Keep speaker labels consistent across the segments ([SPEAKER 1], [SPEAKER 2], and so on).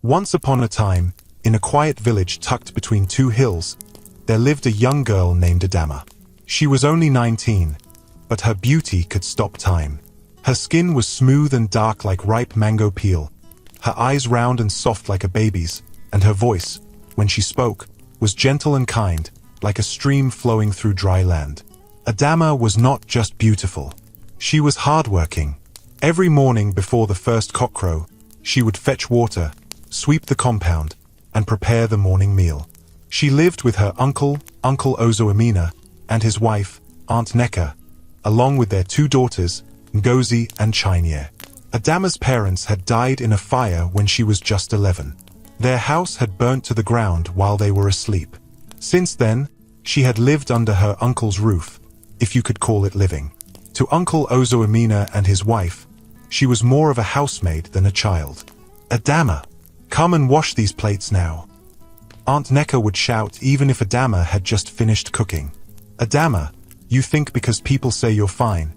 [SPEAKER 1] Once upon a time, in a quiet village tucked between two hills, there lived a young girl named Adama. She was only 19, but her beauty could stop time. Her skin was smooth and dark like ripe mango peel, her eyes round and soft like a baby's, and her voice, when she spoke, was gentle and kind, like a stream flowing through dry land. Adama was not just beautiful. She was hardworking. Every morning before the first cockcrow, she would fetch water, sweep the compound, and prepare the morning meal. She lived with her Uncle Ozoamina, and his wife, Aunt Neka, along with their two daughters, Ngozi and Chinyere. Adama's parents had died in a fire when she was just 11. Their house had burnt to the ground while they were asleep. Since then, she had lived under her uncle's roof, if you could call it living. To Uncle Ozoamina and his wife, she was more of a housemaid than a child. "Adama, come and wash these plates now." Aunt Neka would shout even if Adama had just finished cooking. "Adama, you think because people say you're fine,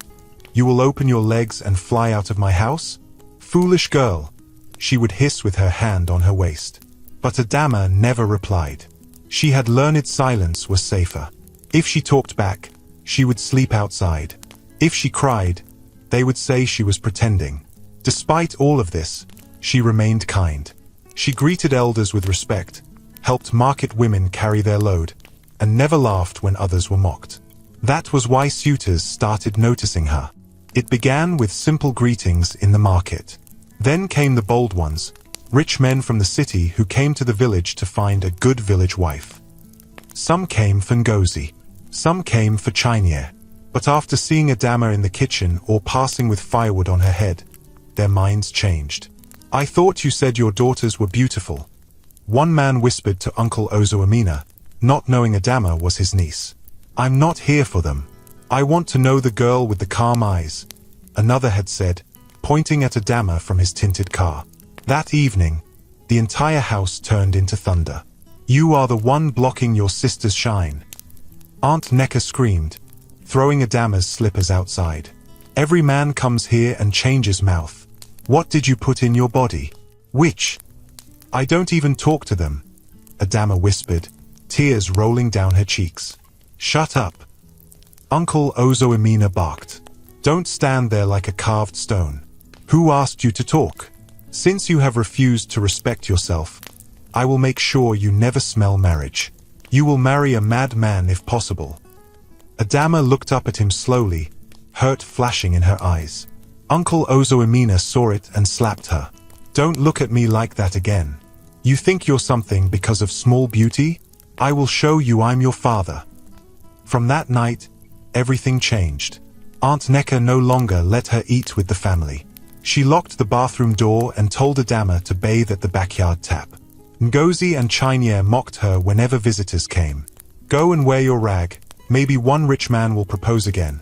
[SPEAKER 1] you will open your legs and fly out of my house? Foolish girl," she would hiss with her hand on her waist. But Adama never replied. She had learned silence was safer. If she talked back, she would sleep outside. If she cried, they would say she was pretending. Despite all of this, she remained kind. She greeted elders with respect, helped market women carry their load, and never laughed when others were mocked. That was why suitors started noticing her. It began with simple greetings in the market. Then came the bold ones, rich men from the city who came to the village to find a good village wife. Some came for Ngozi, some came for Chinyere. But after seeing Adama in the kitchen or passing with firewood on her head, their minds changed. "I thought you said your daughters were beautiful," one man whispered to Uncle Ozoamina, not knowing Adama was his niece. "I'm not here for them. I want to know the girl with the calm eyes," another had said, pointing at Adama from his tinted car. That evening, the entire house turned into thunder. "You are the one blocking your sister's shine," Aunt Neka screamed, throwing Adama's slippers outside. "Every man comes here and changes mouth. What did you put in your body? Witch." "I don't even talk to them," Adama whispered, tears rolling down her cheeks. "Shut up," Uncle Ozoamina barked. "Don't stand there like a carved stone. Who asked you to talk? Since you have refused to respect yourself, I will make sure you never smell marriage. You will marry a madman if possible." Adama looked up at him slowly, hurt flashing in her eyes. Uncle Ozoamina saw it and slapped her. "Don't look at me like that again. You think you're something because of small beauty? I will show you I'm your father." From that night, everything changed. Aunt Neka no longer let her eat with the family. She locked the bathroom door and told Adama to bathe at the backyard tap. Ngozi and Chinyere mocked her whenever visitors came. "Go and wear your rag. Maybe one rich man will propose again,"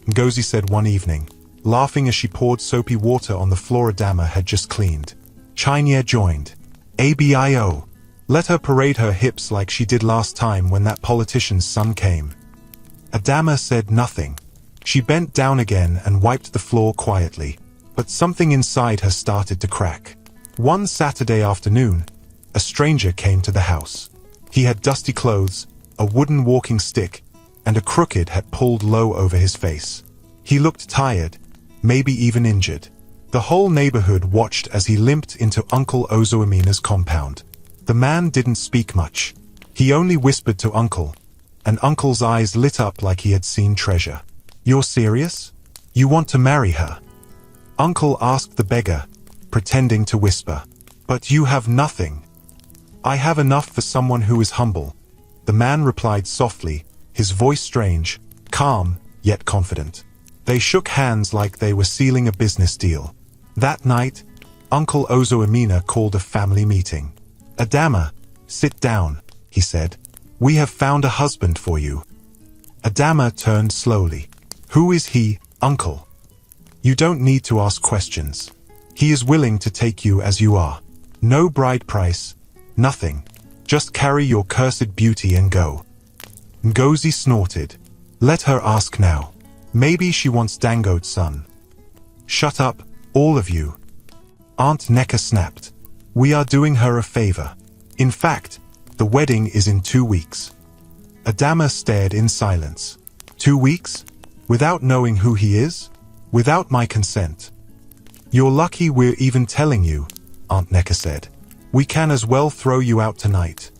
[SPEAKER 1] Ngozi said one evening, laughing as she poured soapy water on the floor Adama had just cleaned. Chinyere joined. "ABIO. Let her parade her hips like she did last time when that politician's son came." Adama said nothing. She bent down again and wiped the floor quietly, but something inside her started to crack. One Saturday afternoon, a stranger came to the house. He had dusty clothes, a wooden walking stick, and a crooked hat pulled low over his face. He looked tired, maybe even injured. The whole neighborhood watched as he limped into Uncle Ozoamina's compound. The man didn't speak much. He only whispered to Uncle, and Uncle's eyes lit up like he had seen treasure. "You're serious? You want to marry her?" Uncle asked the beggar, pretending to whisper. "But you have nothing." "I have enough for someone who is humble," the man replied softly, his voice strange, calm, yet confident. They shook hands like they were sealing a business deal. That night, Uncle Ozoamina called a family meeting. "Adama, sit down," he said. "We have found a husband for you." Adama turned slowly. "Who is he, Uncle?" "You don't need to ask questions. He is willing to take you as you are. No bride price, nothing. Just carry your cursed beauty and go." Ngozi snorted. "Let her ask now. Maybe she wants Dangote's son." "Shut up, all of you," Aunt Neka snapped. We are doing her a favor. In fact, the wedding is in 2 weeks. Adama stared in silence. 2 weeks? Without knowing who he is? Without my consent? You're lucky we're even telling you, Aunt Necker said. We can as well throw you out tonight.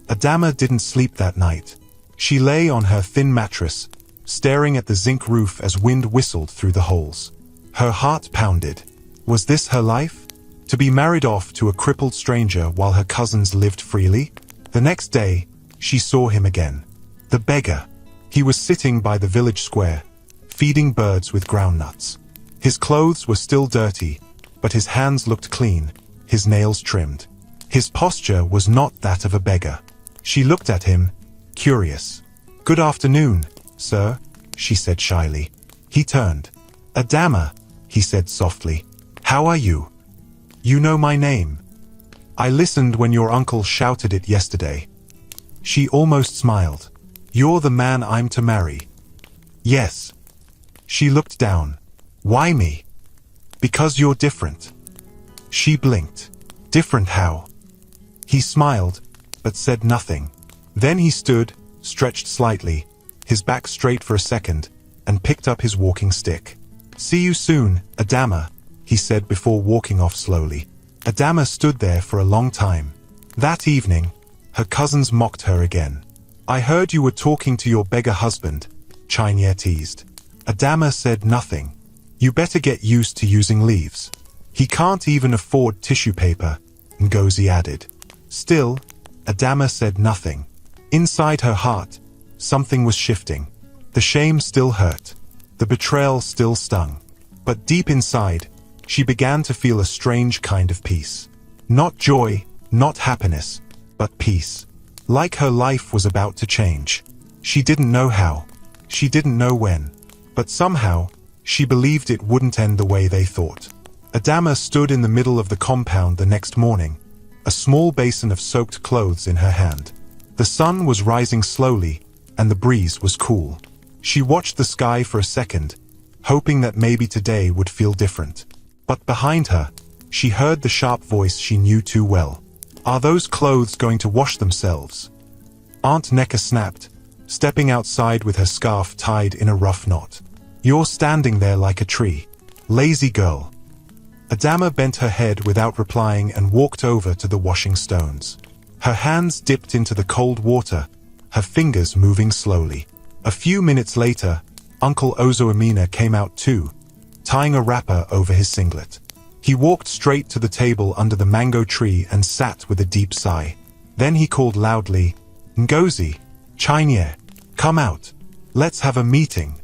[SPEAKER 1] Adama didn't sleep that night. She lay on her thin mattress, staring at the zinc roof as wind whistled through the holes. Her heart pounded. Was this her life? To be married off to a crippled stranger while her cousins lived freely? The next day, she saw him again. The beggar. He was sitting by the village square, feeding birds with groundnuts. His clothes were still dirty, but his hands looked clean, his nails trimmed. His posture was not that of a beggar. She looked at him, curious. "Good afternoon, sir," she said shyly. He turned. "Adama," he said softly. "How are you? You know my name. I listened when your uncle shouted it yesterday." She almost smiled. "You're the man I'm to marry." "Yes." She looked down. "Why me?" "Because you're different." She blinked. "Different how?" He smiled, but said nothing. Then he stood, stretched slightly, his back straight for a second, and picked up his walking stick. "See you soon, Adama," he said before walking off slowly. Adama stood there for a long time. That evening, her cousins mocked her again. "I heard you were talking to your beggar husband," Chania teased. Adama said nothing. "You better get used to using leaves. He can't even afford tissue paper," Ngozi added. Still, Adama said nothing. Inside her heart, something was shifting. The shame still hurt. The betrayal still stung. But deep inside, she began to feel a strange kind of peace. Not joy, not happiness, but peace. Like her life was about to change. She didn't know how. She didn't know when. But somehow, she believed it wouldn't end the way they thought. Adama stood in the middle of the compound the next morning, a small basin of soaked clothes in her hand. The sun was rising slowly, and the breeze was cool. She watched the sky for a second, hoping that maybe today would feel different. But behind her, she heard the sharp voice she knew too well. "Are those clothes going to wash themselves?" Aunt Necker snapped, stepping outside with her scarf tied in a rough knot. "You're standing there like a tree. Lazy girl." Adama bent her head without replying and walked over to the washing stones. Her hands dipped into the cold water, her fingers moving slowly. A few minutes later, Uncle Ozoamina came out too, tying a wrapper over his singlet. He walked straight to the table under the mango tree and sat with a deep sigh. Then he called loudly, "Ngozi, Chania, come out. Let's have a meeting."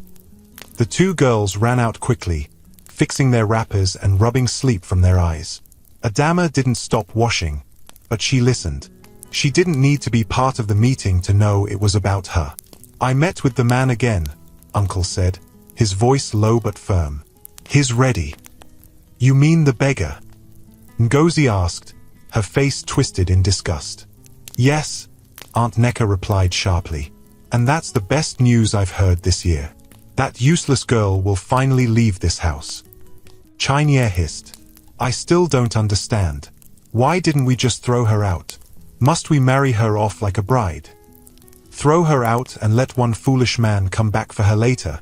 [SPEAKER 1] The two girls ran out quickly, fixing their wrappers and rubbing sleep from their eyes. Adama didn't stop washing, but she listened. She didn't need to be part of the meeting to know it was about her. "I met with the man again," Uncle said, his voice low but firm. "He's ready." "You mean the beggar?" Ngozi asked, her face twisted in disgust. "Yes," Aunt Necker replied sharply. "And that's the best news I've heard this year. That useless girl will finally leave this house." Chania hissed. "I still don't understand. Why didn't we just throw her out? Must we marry her off like a bride? Throw her out and let one foolish man come back for her later?"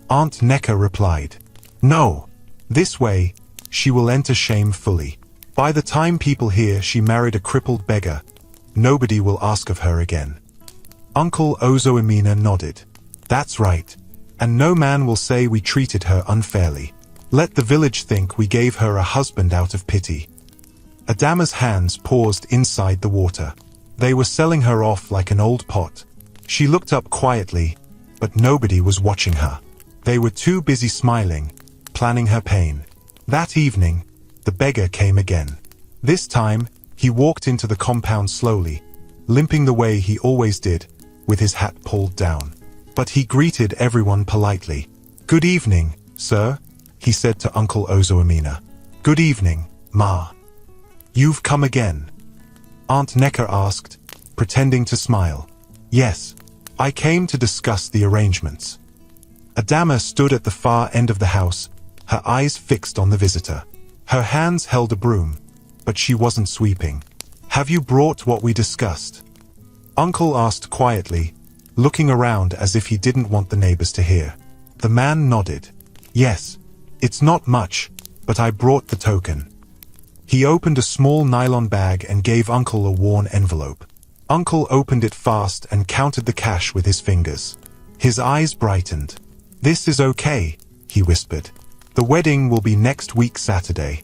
[SPEAKER 1] Aunt Necker replied, "No. This way, she will enter shame fully. By the time people hear she married a crippled beggar, nobody will ask of her again." Uncle Ozoamina nodded. "That's right. And no man will say we treated her unfairly. Let the village think we gave her a husband out of pity." Adama's hands paused inside the water. They were selling her off like an old pot. She looked up quietly, but nobody was watching her. They were too busy smiling, planning her pain. That evening, the beggar came again. This time, he walked into the compound slowly, limping the way he always did, with his hat pulled down. But he greeted everyone politely. "Good evening, sir," he said to Uncle Ozoamina. "Good evening, Ma. You've come again?" Aunt Necker asked, pretending to smile. "Yes, I came to discuss the arrangements." Adama stood at the far end of the house, her eyes fixed on the visitor. Her hands held a broom, but she wasn't sweeping. "Have you brought what we discussed?" Uncle asked quietly, looking around as if he didn't want the neighbors to hear. The man nodded. "Yes. It's not much, but I brought the token." He opened a small nylon bag and gave Uncle a worn envelope. Uncle opened it fast and counted the cash with his fingers. His eyes brightened. "This is okay," he whispered. "The wedding will be next week Saturday."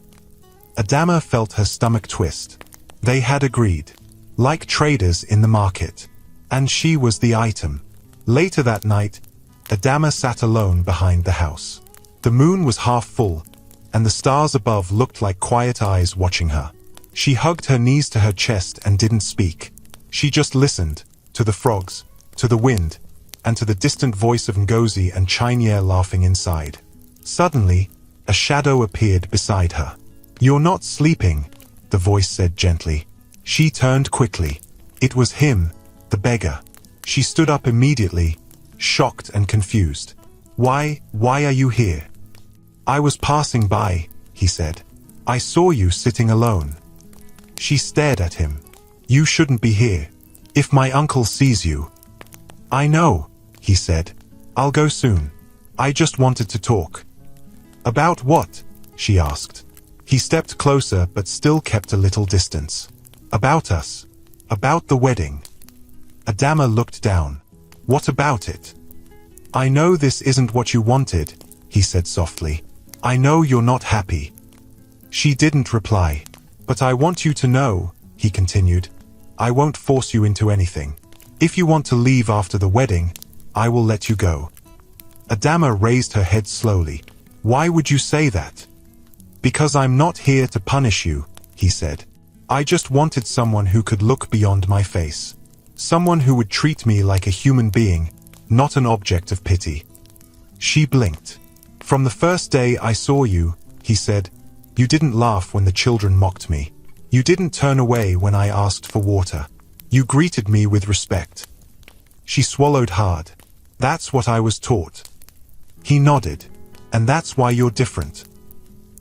[SPEAKER 1] Adama felt her stomach twist. They had agreed. Like traders in the market. And she was the item. Later that night, Adama sat alone behind the house. The moon was half full, and the stars above looked like quiet eyes watching her. She hugged her knees to her chest and didn't speak. She just listened, to the frogs, to the wind, and to the distant voice of Ngozi and Chinyere laughing inside. Suddenly, a shadow appeared beside her. "You're not sleeping," the voice said gently. She turned quickly. It was him, the beggar. She stood up immediately, shocked and confused. Why are you here?" "I was passing by," he said. "I saw you sitting alone." She stared at him. "You shouldn't be here. If my uncle sees you." "I know," he said. "I'll go soon. I just wanted to talk." "About what?" she asked. He stepped closer but still kept a little distance. "About us. About the wedding." Adama looked down. "What about it?" "I know this isn't what you wanted," he said softly. "I know you're not happy." She didn't reply. "But I want you to know," he continued, "I won't force you into anything. If you want to leave after the wedding, I will let you go." Adama raised her head slowly. "Why would you say that?" "Because I'm not here to punish you," he said. "I just wanted someone who could look beyond my face. Someone who would treat me like a human being, not an object of pity." She blinked. "From the first day I saw you," he said, "you didn't laugh when the children mocked me. You didn't turn away when I asked for water. You greeted me with respect." She swallowed hard. "That's what I was taught." He nodded. "And that's why you're different."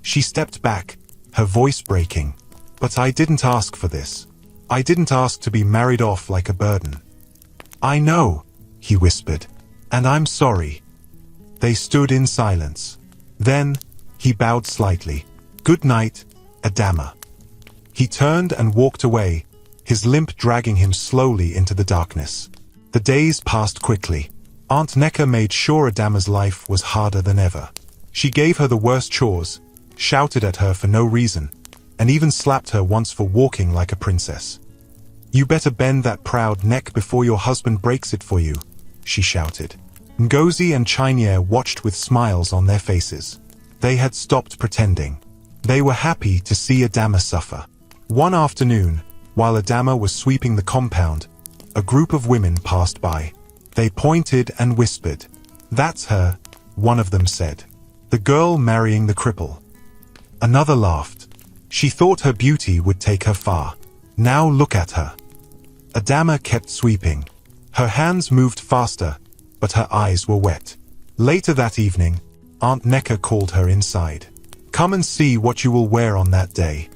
[SPEAKER 1] She stepped back, her voice breaking. "But I didn't ask for this. I didn't ask to be married off like a burden." "I know," he whispered, "and I'm sorry." They stood in silence. Then, he bowed slightly. "Good night, Adama." He turned and walked away, his limp dragging him slowly into the darkness. The days passed quickly. Aunt Neka made sure Adama's life was harder than ever. She gave her the worst chores, shouted at her for no reason, and even slapped her once for walking like a princess. "You better bend that proud neck before your husband breaks it for you," she shouted. Ngozi and Chinyere watched with smiles on their faces. They had stopped pretending. They were happy to see Adama suffer. One afternoon, while Adama was sweeping the compound, a group of women passed by. They pointed and whispered. "That's her," one of them said. "The girl marrying the cripple." Another laughed. "She thought her beauty would take her far. Now look at her." Adama kept sweeping. Her hands moved faster, but her eyes were wet. Later that evening, Aunt Neka called her inside. "Come and see what you will wear on that day."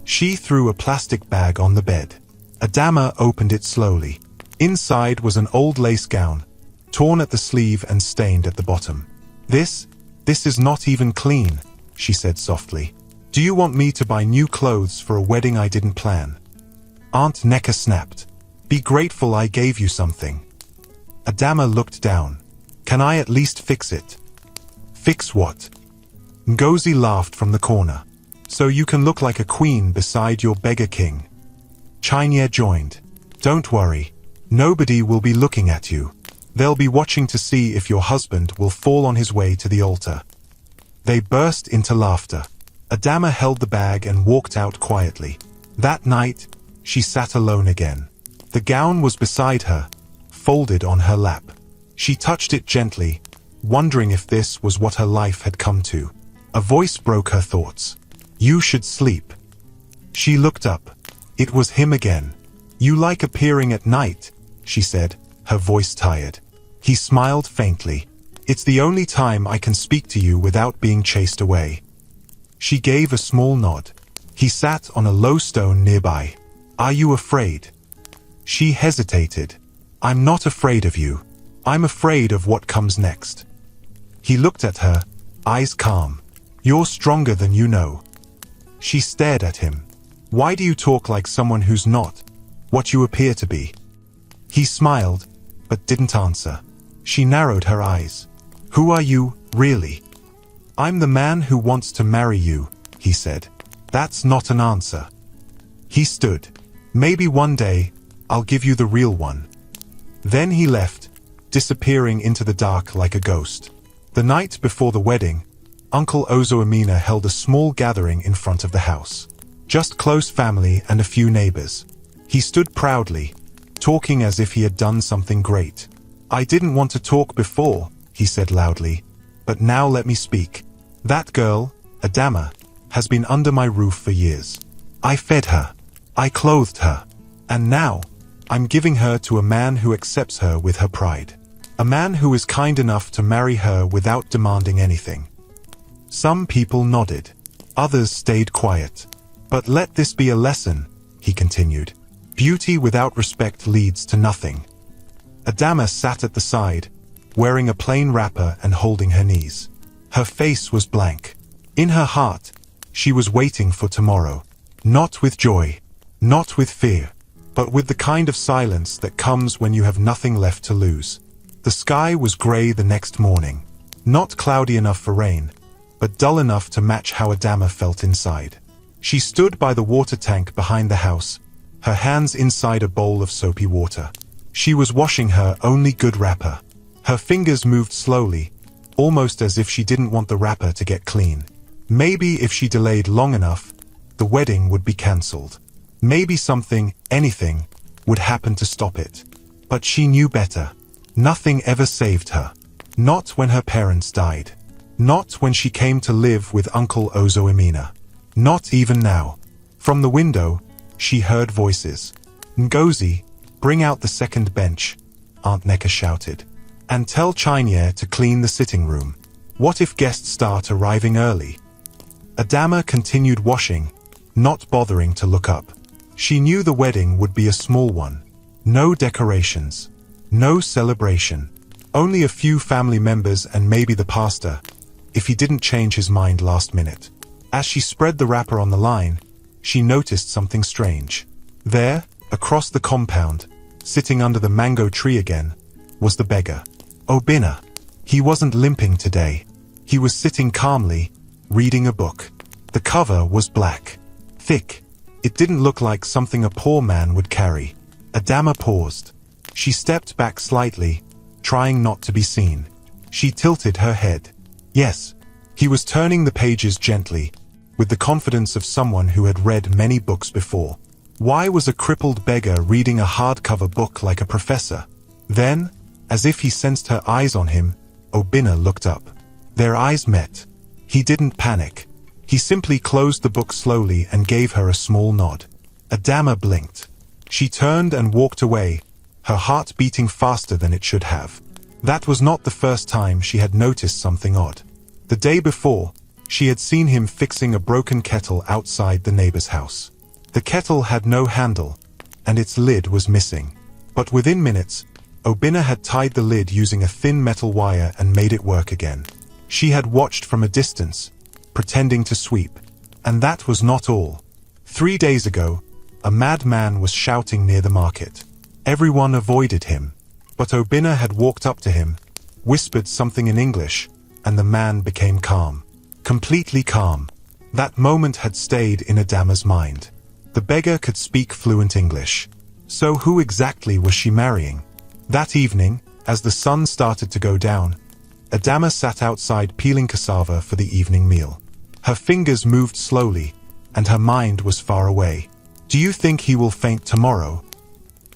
[SPEAKER 1] She threw a plastic bag on the bed. Adama opened it slowly. Inside was an old lace gown, torn at the sleeve and stained at the bottom. This is not even clean," she said softly. "Do you want me to buy new clothes for a wedding I didn't plan?" Aunt Neka snapped. "Be grateful I gave you something." Adama looked down. "Can I at least fix it?" "Fix what?" Ngozi laughed from the corner. "So you can look like a queen beside your beggar king." Chinyere joined. "Don't worry. Nobody will be looking at you. They'll be watching to see if your husband will fall on his way to the altar." They burst into laughter. Adama held the bag and walked out quietly. That night, she sat alone again. The gown was beside her, folded on her lap. She touched it gently, wondering if this was what her life had come to. A voice broke her thoughts. "You should sleep." She looked up. It was him again. "You like appearing at night," she said, her voice tired. He smiled faintly. "It's the only time I can speak to you without being chased away." She gave a small nod. He sat on a low stone nearby. "Are you afraid?" She hesitated. "I'm not afraid of you. I'm afraid of what comes next." He looked at her, eyes calm. "You're stronger than you know." She stared at him. "Why do you talk like someone who's not what you appear to be?" He smiled, but didn't answer. She narrowed her eyes. "Who are you, really?" "I'm the man who wants to marry you," he said. "That's not an answer." He stood. "Maybe one day, I'll give you the real one." Then he left, disappearing into the dark like a ghost. The night before the wedding, Uncle Ozoamina held a small gathering in front of the house. Just close family and a few neighbors. He stood proudly, talking as if he had done something great. "I didn't want to talk before," he said loudly, "but now let me speak. That girl, Adama, has been under my roof for years. I fed her. I clothed her. And now, I'm giving her to a man who accepts her with her pride. A man who is kind enough to marry her without demanding anything." Some people nodded. Others stayed quiet. "But let this be a lesson," he continued. "Beauty without respect leads to nothing." Adama sat at the side, wearing a plain wrapper and holding her knees. Her face was blank. In her heart, she was waiting for tomorrow. Not with joy, not with fear, but with the kind of silence that comes when you have nothing left to lose. The sky was grey the next morning. Not cloudy enough for rain, but dull enough to match how Adama felt inside. She stood by the water tank behind the house, her hands inside a bowl of soapy water. She was washing her only good wrapper. Her fingers moved slowly, almost as if she didn't want the wrapper to get clean. Maybe if she delayed long enough, the wedding would be cancelled. Maybe something, anything, would happen to stop it. But she knew better. Nothing ever saved her. Not when her parents died. Not when she came to live with Uncle Ozoamina. Not even now. From the window, she heard voices. "Ngozi, bring out the second bench," Aunt Neka shouted. "And tell Chinyere to clean the sitting room. What if guests start arriving early?" Adama continued washing, not bothering to look up. She knew the wedding would be a small one. No decorations. No celebration. Only a few family members and maybe the pastor, if he didn't change his mind last minute. As she spread the wrapper on the line, she noticed something strange. There, across the compound, sitting under the mango tree again, was the beggar. Obinna. He wasn't limping today. He was sitting calmly, reading a book. The cover was black. Thick. It didn't look like something a poor man would carry. Adama paused. She stepped back slightly, trying not to be seen. She tilted her head. Yes, he was turning the pages gently, with the confidence of someone who had read many books before. Why was a crippled beggar reading a hardcover book like a professor? Then, as if he sensed her eyes on him, Obinna looked up. Their eyes met. He didn't panic. He simply closed the book slowly and gave her a small nod. Adama blinked. She turned and walked away, her heart beating faster than it should have. That was not the first time she had noticed something odd. The day before, she had seen him fixing a broken kettle outside the neighbor's house. The kettle had no handle, and its lid was missing. But within minutes, Obinna had tied the lid using a thin metal wire and made it work again. She had watched from a distance, pretending to sweep. And that was not all. 3 days ago, a madman was shouting near the market. Everyone avoided him, but Obinna had walked up to him, whispered something in English, and the man became calm. Completely calm. That moment had stayed in Adama's mind. The beggar could speak fluent English. So who exactly was she marrying? That evening, as the sun started to go down, Adama sat outside peeling cassava for the evening meal. Her fingers moved slowly, and her mind was far away. "Do you think he will faint tomorrow?"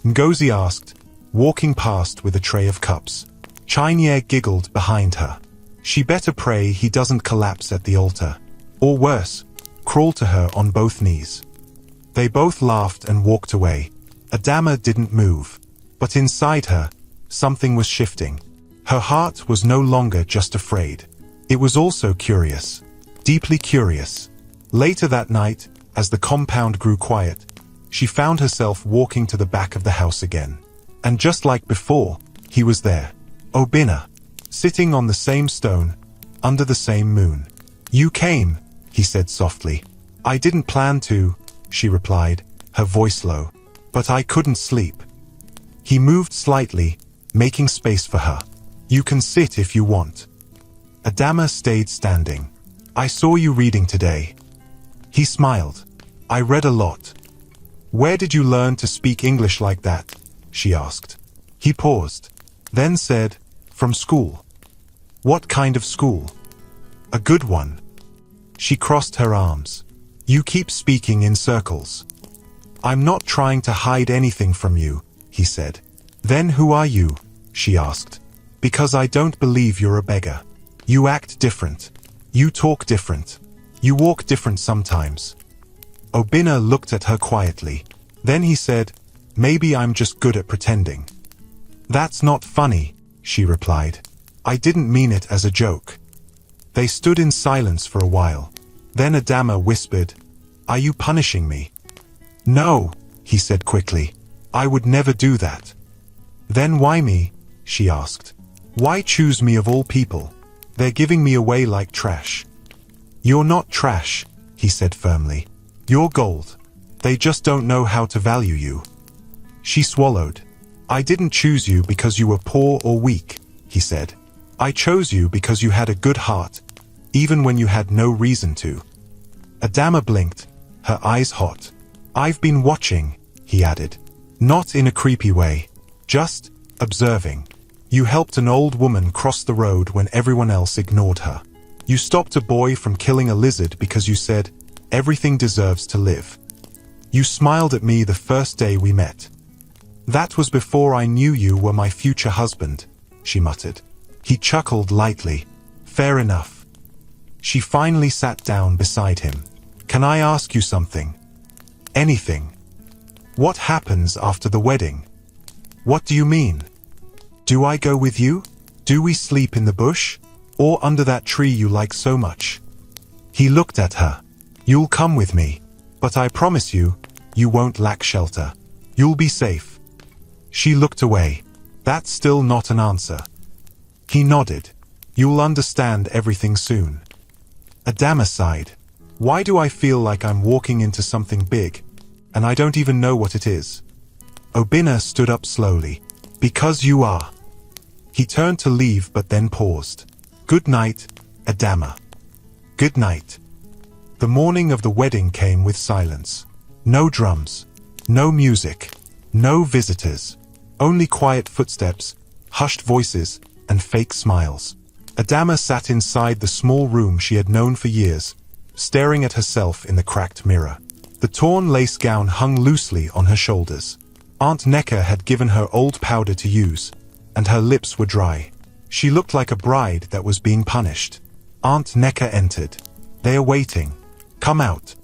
[SPEAKER 1] Ngozi asked, walking past with a tray of cups. Chinyere giggled behind her. She better pray he doesn't collapse at the altar. Or worse, crawl to her on both knees. They both laughed and walked away. Adama didn't move. But inside her, something was shifting. Her heart was no longer just afraid. It was also curious. Deeply curious. Later that night, as the compound grew quiet, she found herself walking to the back of the house again. And just like before, he was there. Obinna, sitting on the same stone, under the same moon. "You came," he said softly. "I didn't plan to," she replied, her voice low. "But I couldn't sleep." He moved slightly, making space for her. "You can sit if you want." Adama stayed standing. "I saw you reading today." He smiled. "I read a lot." "Where did you learn to speak English like that?" she asked. He paused, then said, "From school." "What kind of school?" "A good one." She crossed her arms. "You keep speaking in circles." "I'm not trying to hide anything from you," he said. "Then who are you?" she asked. "Because I don't believe you're a beggar. You act different. You talk different. You walk different sometimes." Obinna looked at her quietly. Then he said, "Maybe I'm just good at pretending." "That's not funny," she replied. "I didn't mean it as a joke." They stood in silence for a while. Then Adama whispered, "Are you punishing me?" "No," he said quickly. "I would never do that." "Then why me?" she asked. "Why choose me of all people? They're giving me away like trash." "You're not trash," he said firmly. "You're gold. They just don't know how to value you." She swallowed. "I didn't choose you because you were poor or weak," he said. "I chose you because you had a good heart, even when you had no reason to." Adama blinked, her eyes hot. "I've been watching," he added. "Not in a creepy way. Just observing. You helped an old woman cross the road when everyone else ignored her. You stopped a boy from killing a lizard because you said, 'Everything deserves to live.' You smiled at me the first day we met. That was before I knew you were my future husband," she muttered. He chuckled lightly. "Fair enough." She finally sat down beside him. "Can I ask you something?" "Anything." "What happens after the wedding?" "What do you mean?" "Do I go with you? Do we sleep in the bush? Or under that tree you like so much?" He looked at her. "You'll come with me. But I promise you, you won't lack shelter. You'll be safe." She looked away. "That's still not an answer." He nodded. "You'll understand everything soon." Adama sighed. "Why do I feel like I'm walking into something big, and I don't even know what it is?" Obinna stood up slowly. "Because you are." He turned to leave but then paused. "Good night, Adama." "Good night." The morning of the wedding came with silence. No drums, no music, no visitors. Only quiet footsteps, hushed voices, and fake smiles. Adama sat inside the small room she had known for years, staring at herself in the cracked mirror. The torn lace gown hung loosely on her shoulders. Aunt Necker had given her old powder to use, and her lips were dry. She looked like a bride that was being punished. Aunt Necker entered. "They are waiting. Come out."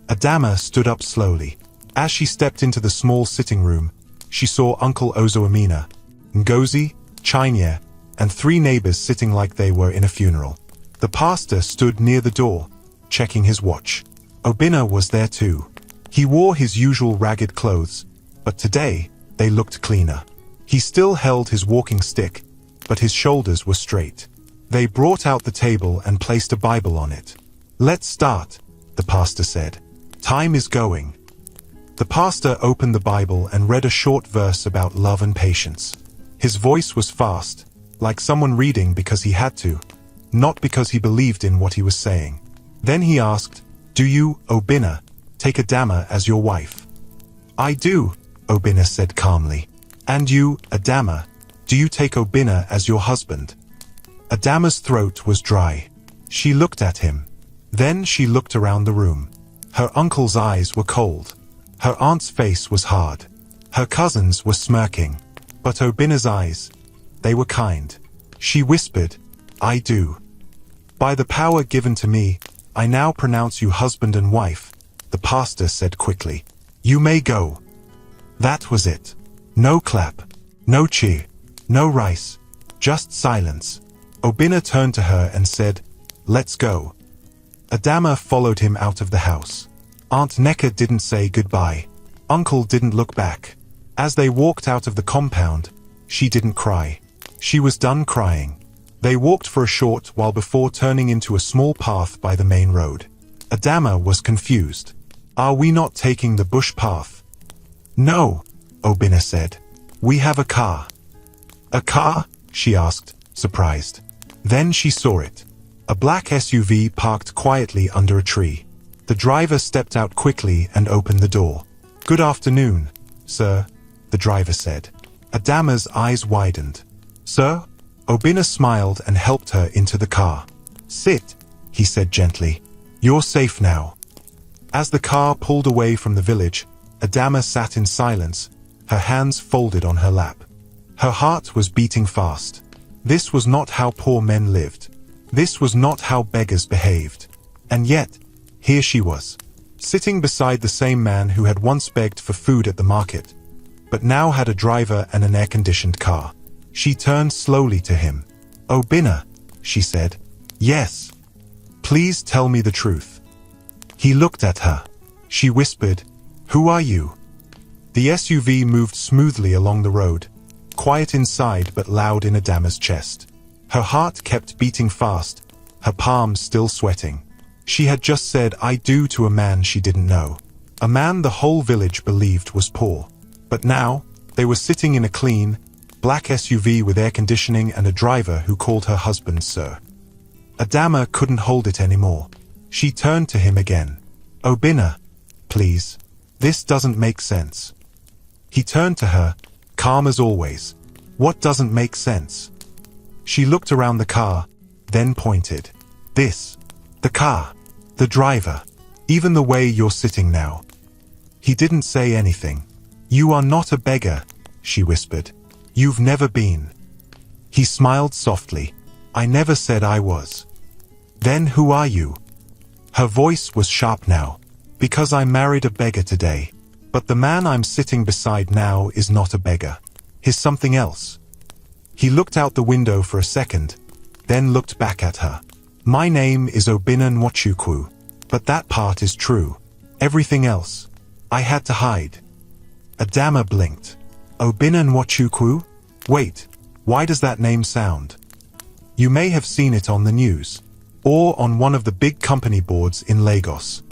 [SPEAKER 1] Adama stood up slowly. As she stepped into the small sitting room, she saw Uncle Ozoamina, Ngozi, Chinyere, and 3 neighbors sitting like they were in a funeral. The pastor stood near the door, checking his watch. Obinna was there too. He wore his usual ragged clothes, but today they looked cleaner. He still held his walking stick, but his shoulders were straight. They brought out the table and placed a Bible on it. "Let's start," the pastor said. "Time is going." The pastor opened the Bible and read a short verse about love and patience. His voice was fast, like someone reading because he had to, not because he believed in what he was saying. Then he asked, "Do you, Obinna, take Adama as your wife?" "I do," Obinna said calmly. "And you, Adama, do you take Obinna as your husband?" Adama's throat was dry. She looked at him. Then she looked around the room. Her uncle's eyes were cold. Her aunt's face was hard. Her cousins were smirking. But Obinna's eyes, they were kind. She whispered, "I do. By the power given to me, I now pronounce you husband and wife," the pastor said quickly. "You may go." That was it. No clap, no cheer, no rice, just silence. Obinna turned to her and said, "Let's go." Adama followed him out of the house. Aunt Neka didn't say goodbye. Uncle didn't look back. As they walked out of the compound, she didn't cry. She was done crying. They walked for a short while before turning into a small path by the main road. Adama was confused. Are we not taking the bush path? No, Obina said. We have a car. A car? She asked, surprised. Then she saw it. A black SUV parked quietly under a tree. The driver stepped out quickly and opened the door. Good afternoon, sir, the driver said. Adama's eyes widened. Sir? Obina smiled and helped her into the car. Sit, he said gently. You're safe now. As the car pulled away from the village, Adama sat in silence, her hands folded on her lap. Her heart was beating fast. This was not how poor men lived. This was not how beggars behaved. And yet, here she was, sitting beside the same man who had once begged for food at the market, but now had a driver and an air-conditioned car. She turned slowly to him. Obina, she said. Yes. Please tell me the truth. He looked at her. She whispered, Who are you? The SUV moved smoothly along the road, quiet inside but loud in Adama's chest. Her heart kept beating fast, her palms still sweating. She had just said I do to a man she didn't know. A man the whole village believed was poor. But now, they were sitting in a clean, black SUV with air conditioning and a driver who called her husband sir. Adama couldn't hold it anymore. She turned to him again. Obina, please. This doesn't make sense. He turned to her, calm as always. What doesn't make sense? She looked around the car, then pointed. This. The car. The driver. Even the way you're sitting now. He didn't say anything. You are not a beggar, she whispered. You've never been. He smiled softly. I never said I was. Then who are you? Her voice was sharp now. Because I married a beggar today. But the man I'm sitting beside now is not a beggar. He's something else. He looked out the window for a second, then looked back at her. My name is Obina Nwachukwu, but that part is true. Everything else, I had to hide. Adama blinked. Obina Nwachukwu? Wait, why does that name sound? You may have seen it on the news, or on one of the big company boards in Lagos.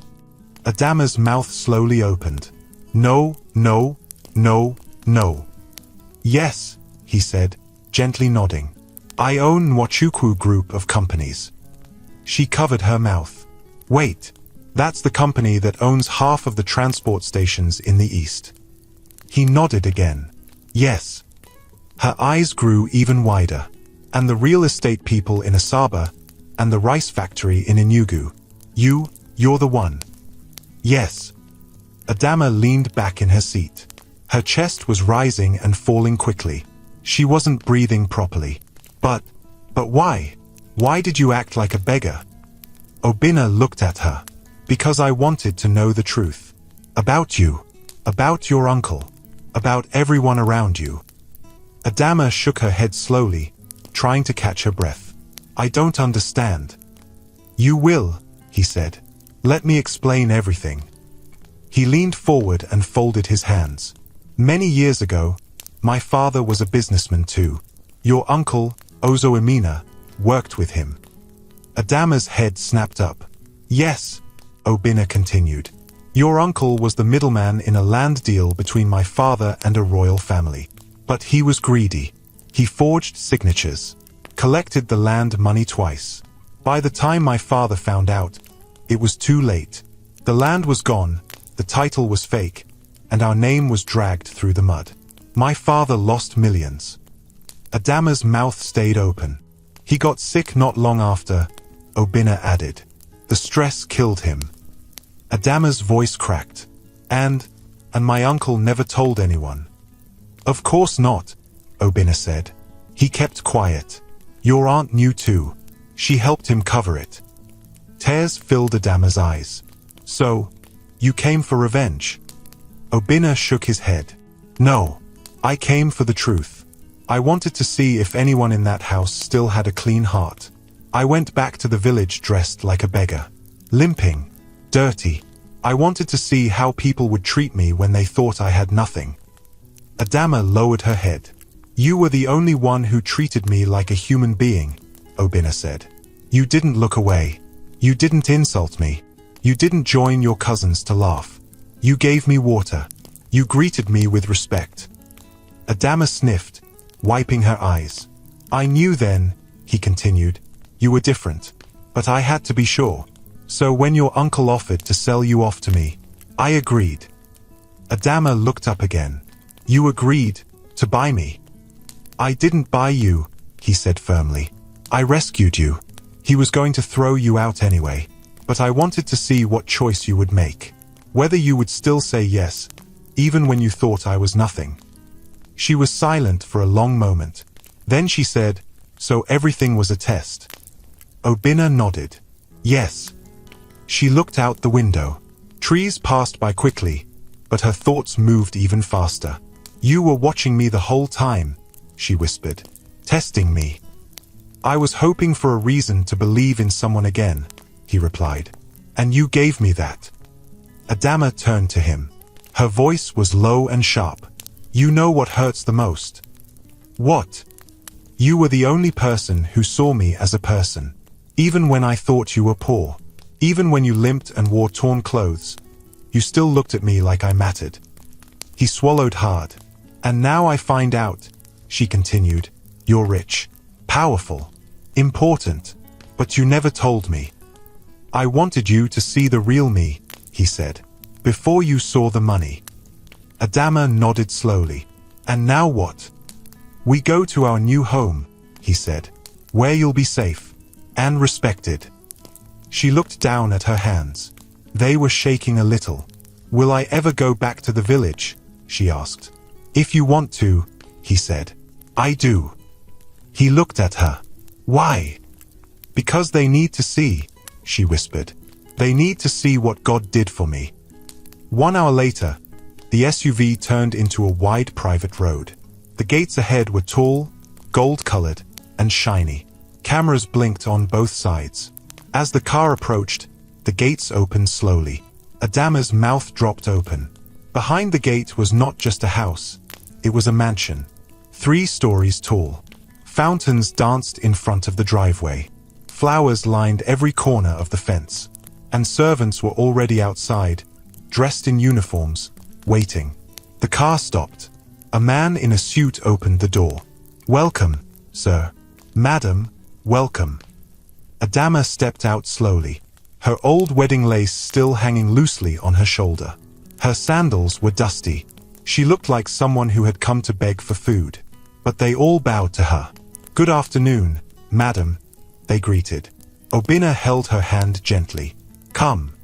[SPEAKER 1] Adama's mouth slowly opened. No, no, no, no. Yes, he said, gently nodding. I own Nwachukwu Group of companies. She covered her mouth. Wait, that's the company that owns half of the transport stations in the east. He nodded again. Yes. Her eyes grew even wider. And the real estate people in Asaba, and the rice factory in Enugu. You're the one. Yes. Adama leaned back in her seat. Her chest was rising and falling quickly. She wasn't breathing properly. But why? Why did you act like a beggar? Obina looked at her. Because I wanted to know the truth. About you. About your uncle. About everyone around you. Adama shook her head slowly, trying to catch her breath. I don't understand. You will, he said. Let me explain everything. He leaned forward and folded his hands. Many years ago, my father was a businessman too. Your uncle, Ozo Emina, worked with him. Adama's head snapped up. Yes, Obina continued. Your uncle was the middleman in a land deal between my father and a royal family. But he was greedy. He forged signatures, collected the land money twice. By the time my father found out, it was too late. The land was gone, the title was fake, and our name was dragged through the mud. My father lost millions. Adama's mouth stayed open. He got sick not long after, Obina added. The stress killed him. Adama's voice cracked. And my uncle never told anyone. Of course not, Obina said. He kept quiet. Your aunt knew too. She helped him cover it. Tears filled Adama's eyes. So, you came for revenge? Obina shook his head. No, I came for the truth. I wanted to see if anyone in that house still had a clean heart. I went back to the village dressed like a beggar. Limping, dirty, I wanted to see how people would treat me when they thought I had nothing. Adama lowered her head. You were the only one who treated me like a human being, Obina said. You didn't look away. You didn't insult me. You didn't join your cousins to laugh. You gave me water. You greeted me with respect. Adama sniffed, wiping her eyes. I knew then, he continued, you were different. But I had to be sure. So when your uncle offered to sell you off to me, I agreed. Adama looked up again. You agreed to buy me. I didn't buy you, he said firmly. I rescued you. He was going to throw you out anyway. But I wanted to see what choice you would make. Whether you would still say yes, even when you thought I was nothing. She was silent for a long moment. Then she said, so everything was a test. Obina nodded. Yes. She looked out the window. Trees passed by quickly, but her thoughts moved even faster. You were watching me the whole time, she whispered. Testing me. I was hoping for a reason to believe in someone again, he replied. And you gave me that. Adama turned to him. Her voice was low and sharp. You know what hurts the most? What? You were the only person who saw me as a person. Even when I thought you were poor. Even when you limped and wore torn clothes. You still looked at me like I mattered. He swallowed hard. And now I find out, she continued, you're rich, powerful, important, but you never told me. I wanted you to see the real me, he said, before you saw the money. Adama nodded slowly. And now what? We go to our new home, he said, where you'll be safe and respected. She looked down at her hands. They were shaking a little. Will I ever go back to the village? She asked. If you want to, he said. I do. He looked at her. Why? Because they need to see, she whispered. They need to see what God did for me. 1 hour later, the SUV turned into a wide private road. The gates ahead were tall, gold-colored, and shiny. Cameras blinked on both sides. As the car approached, the gates opened slowly. Adama's mouth dropped open. Behind the gate was not just a house. It was a mansion, 3 stories tall. Fountains danced in front of the driveway. Flowers lined every corner of the fence. And servants were already outside, dressed in uniforms, waiting. The car stopped. A man in a suit opened the door. Welcome, sir. Madam, welcome. Adama stepped out slowly, her old wedding lace still hanging loosely on her shoulder. Her sandals were dusty. She looked like someone who had come to beg for food. But they all bowed to her. Good afternoon, madam, they greeted. Obina held her hand gently. Come.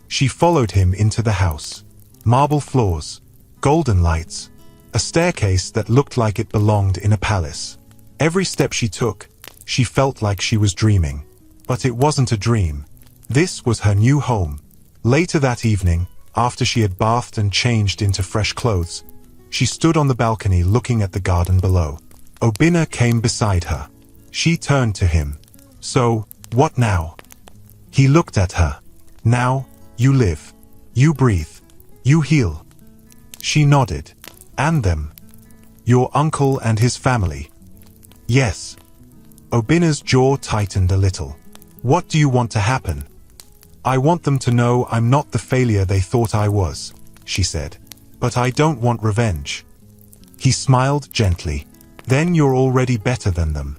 [SPEAKER 1] She followed him into the house. Marble floors, golden lights, a staircase that looked like it belonged in a palace. Every step she took, she felt like she was dreaming. But it wasn't a dream. This was her new home. Later that evening, after she had bathed and changed into fresh clothes, she stood on the balcony looking at the garden below. Obina came beside her. She turned to him. So, what now? He looked at her. Now, you live. You breathe. You heal. She nodded. And them. Your uncle and his family. Yes. Obina's jaw tightened a little. What do you want to happen? I want them to know I'm not the failure they thought I was, she said. But I don't want revenge. He smiled gently. Then you're already better than them.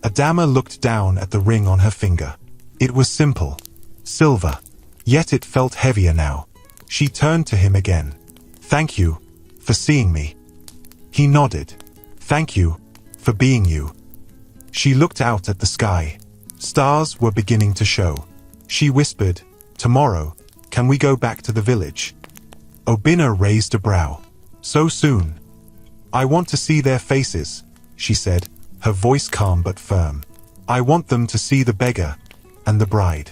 [SPEAKER 1] Adama looked down at the ring on her finger. It was simple. Silver. Yet it felt heavier now. She turned to him again. Thank you for seeing me. He nodded. Thank you for being you. She looked out at the sky. Stars were beginning to show. She whispered, tomorrow, can we go back to the village? Obina raised a brow. So soon? I want to see their faces, she said, her voice calm but firm. I want them to see the beggar and the bride.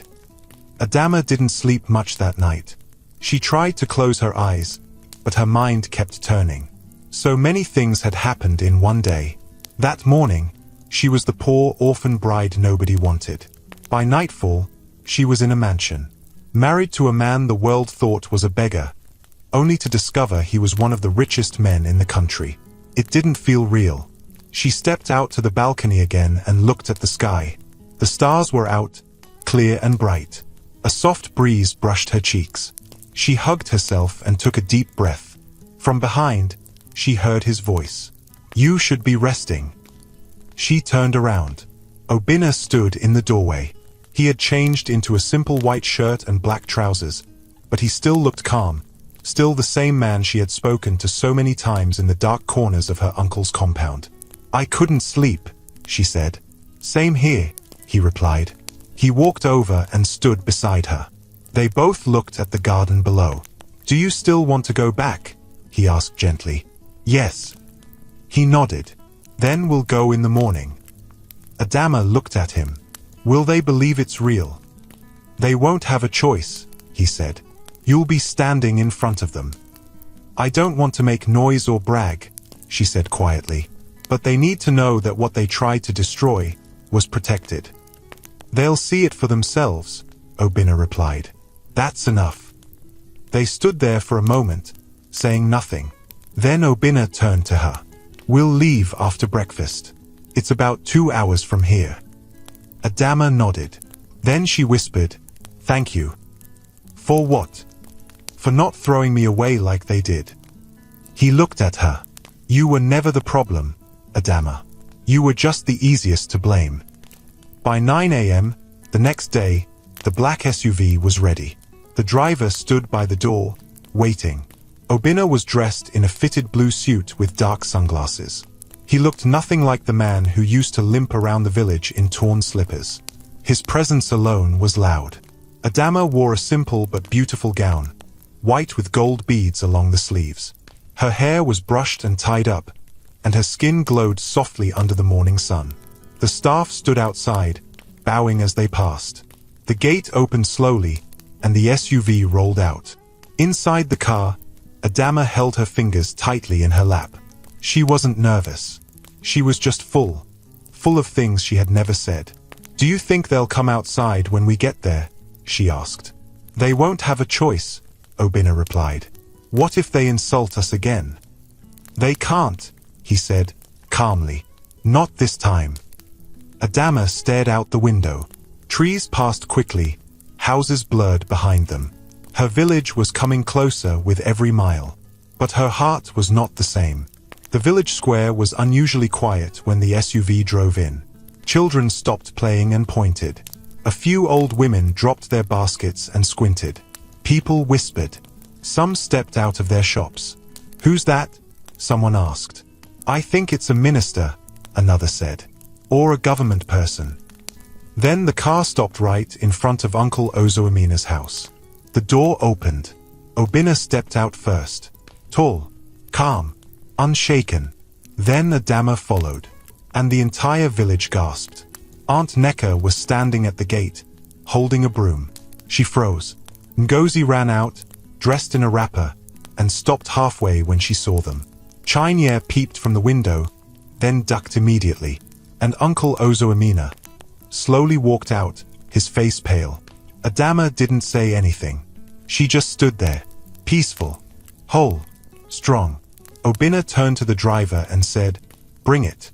[SPEAKER 1] Adama didn't sleep much that night. She tried to close her eyes, but her mind kept turning. So many things had happened in one day. That morning, she was the poor orphan bride nobody wanted. By nightfall, she was in a mansion. Married to a man the world thought was a beggar, only to discover he was one of the richest men in the country. It didn't feel real. She stepped out to the balcony again and looked at the sky. The stars were out, clear and bright. A soft breeze brushed her cheeks. She hugged herself and took a deep breath. From behind, she heard his voice. "You should be resting." She turned around. Obinna stood in the doorway. He had changed into a simple white shirt and black trousers, but he still looked calm, still the same man she had spoken to so many times in the dark corners of her uncle's compound. "I couldn't sleep," she said. "Same here," he replied. He walked over and stood beside her. They both looked at the garden below. "Do you still want to go back?" he asked gently. "Yes." He nodded. "Then we'll go in the morning." Adama looked at him. "Will they believe it's real?" "They won't have a choice," he said. "You'll be standing in front of them." "I don't want to make noise or brag," she said quietly. "But they need to know that what they tried to destroy was protected." "They'll see it for themselves," Obinna replied. "That's enough." They stood there for a moment, saying nothing. Then Obinna turned to her. "We'll leave after breakfast. It's about 2 hours from here." Adama nodded. Then she whispered, "Thank you." "For what?" "For not throwing me away like they did." He looked at her. "You were never the problem, Adama. You were just the easiest to blame." By 9 a.m., the next day, the black SUV was ready. The driver stood by the door, waiting. Obinna was dressed in a fitted blue suit with dark sunglasses. He looked nothing like the man who used to limp around the village in torn slippers. His presence alone was loud. Adama wore a simple but beautiful gown, white with gold beads along the sleeves. Her hair was brushed and tied up, and her skin glowed softly under the morning sun. The staff stood outside, bowing as they passed. The gate opened slowly, and the SUV rolled out. Inside the car, Adama held her fingers tightly in her lap. She wasn't nervous. She was just full of things she had never said. "Do you think they'll come outside when we get there?" she asked. "They won't have a choice," Obinna replied. "What if they insult us again?" "They can't," he said, calmly. "Not this time." Adama stared out the window. Trees passed quickly, houses blurred behind them. Her village was coming closer with every mile. But her heart was not the same. The village square was unusually quiet when the SUV drove in. Children stopped playing and pointed. A few old women dropped their baskets and squinted. People whispered. Some stepped out of their shops. "Who's that?" someone asked. "I think it's a minister," another said. "Or a government person." Then the car stopped right in front of Uncle Ozoamina's house. The door opened. Obinna stepped out first. Tall, calm, unshaken. Then Adama followed, and the entire village gasped. Aunt Neka was standing at the gate, holding a broom. She froze. Ngozi ran out, dressed in a wrapper, and stopped halfway when she saw them. Chinyere peeped from the window, then ducked immediately, and Uncle Ozoamina slowly walked out, his face pale. Adama didn't say anything. She just stood there, peaceful, whole, strong. Obinna turned to the driver and said, "Bring it."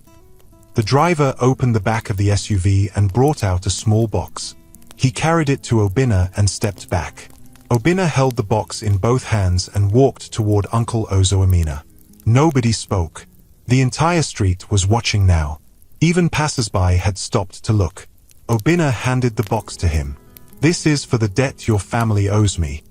[SPEAKER 1] The driver opened the back of the SUV and brought out a small box. He carried it to Obinna and stepped back. Obinna held the box in both hands and walked toward Uncle Ozoamina. Nobody spoke. The entire street was watching now. Even passers-by had stopped to look. Obinna handed the box to him. "This is for the debt your family owes me."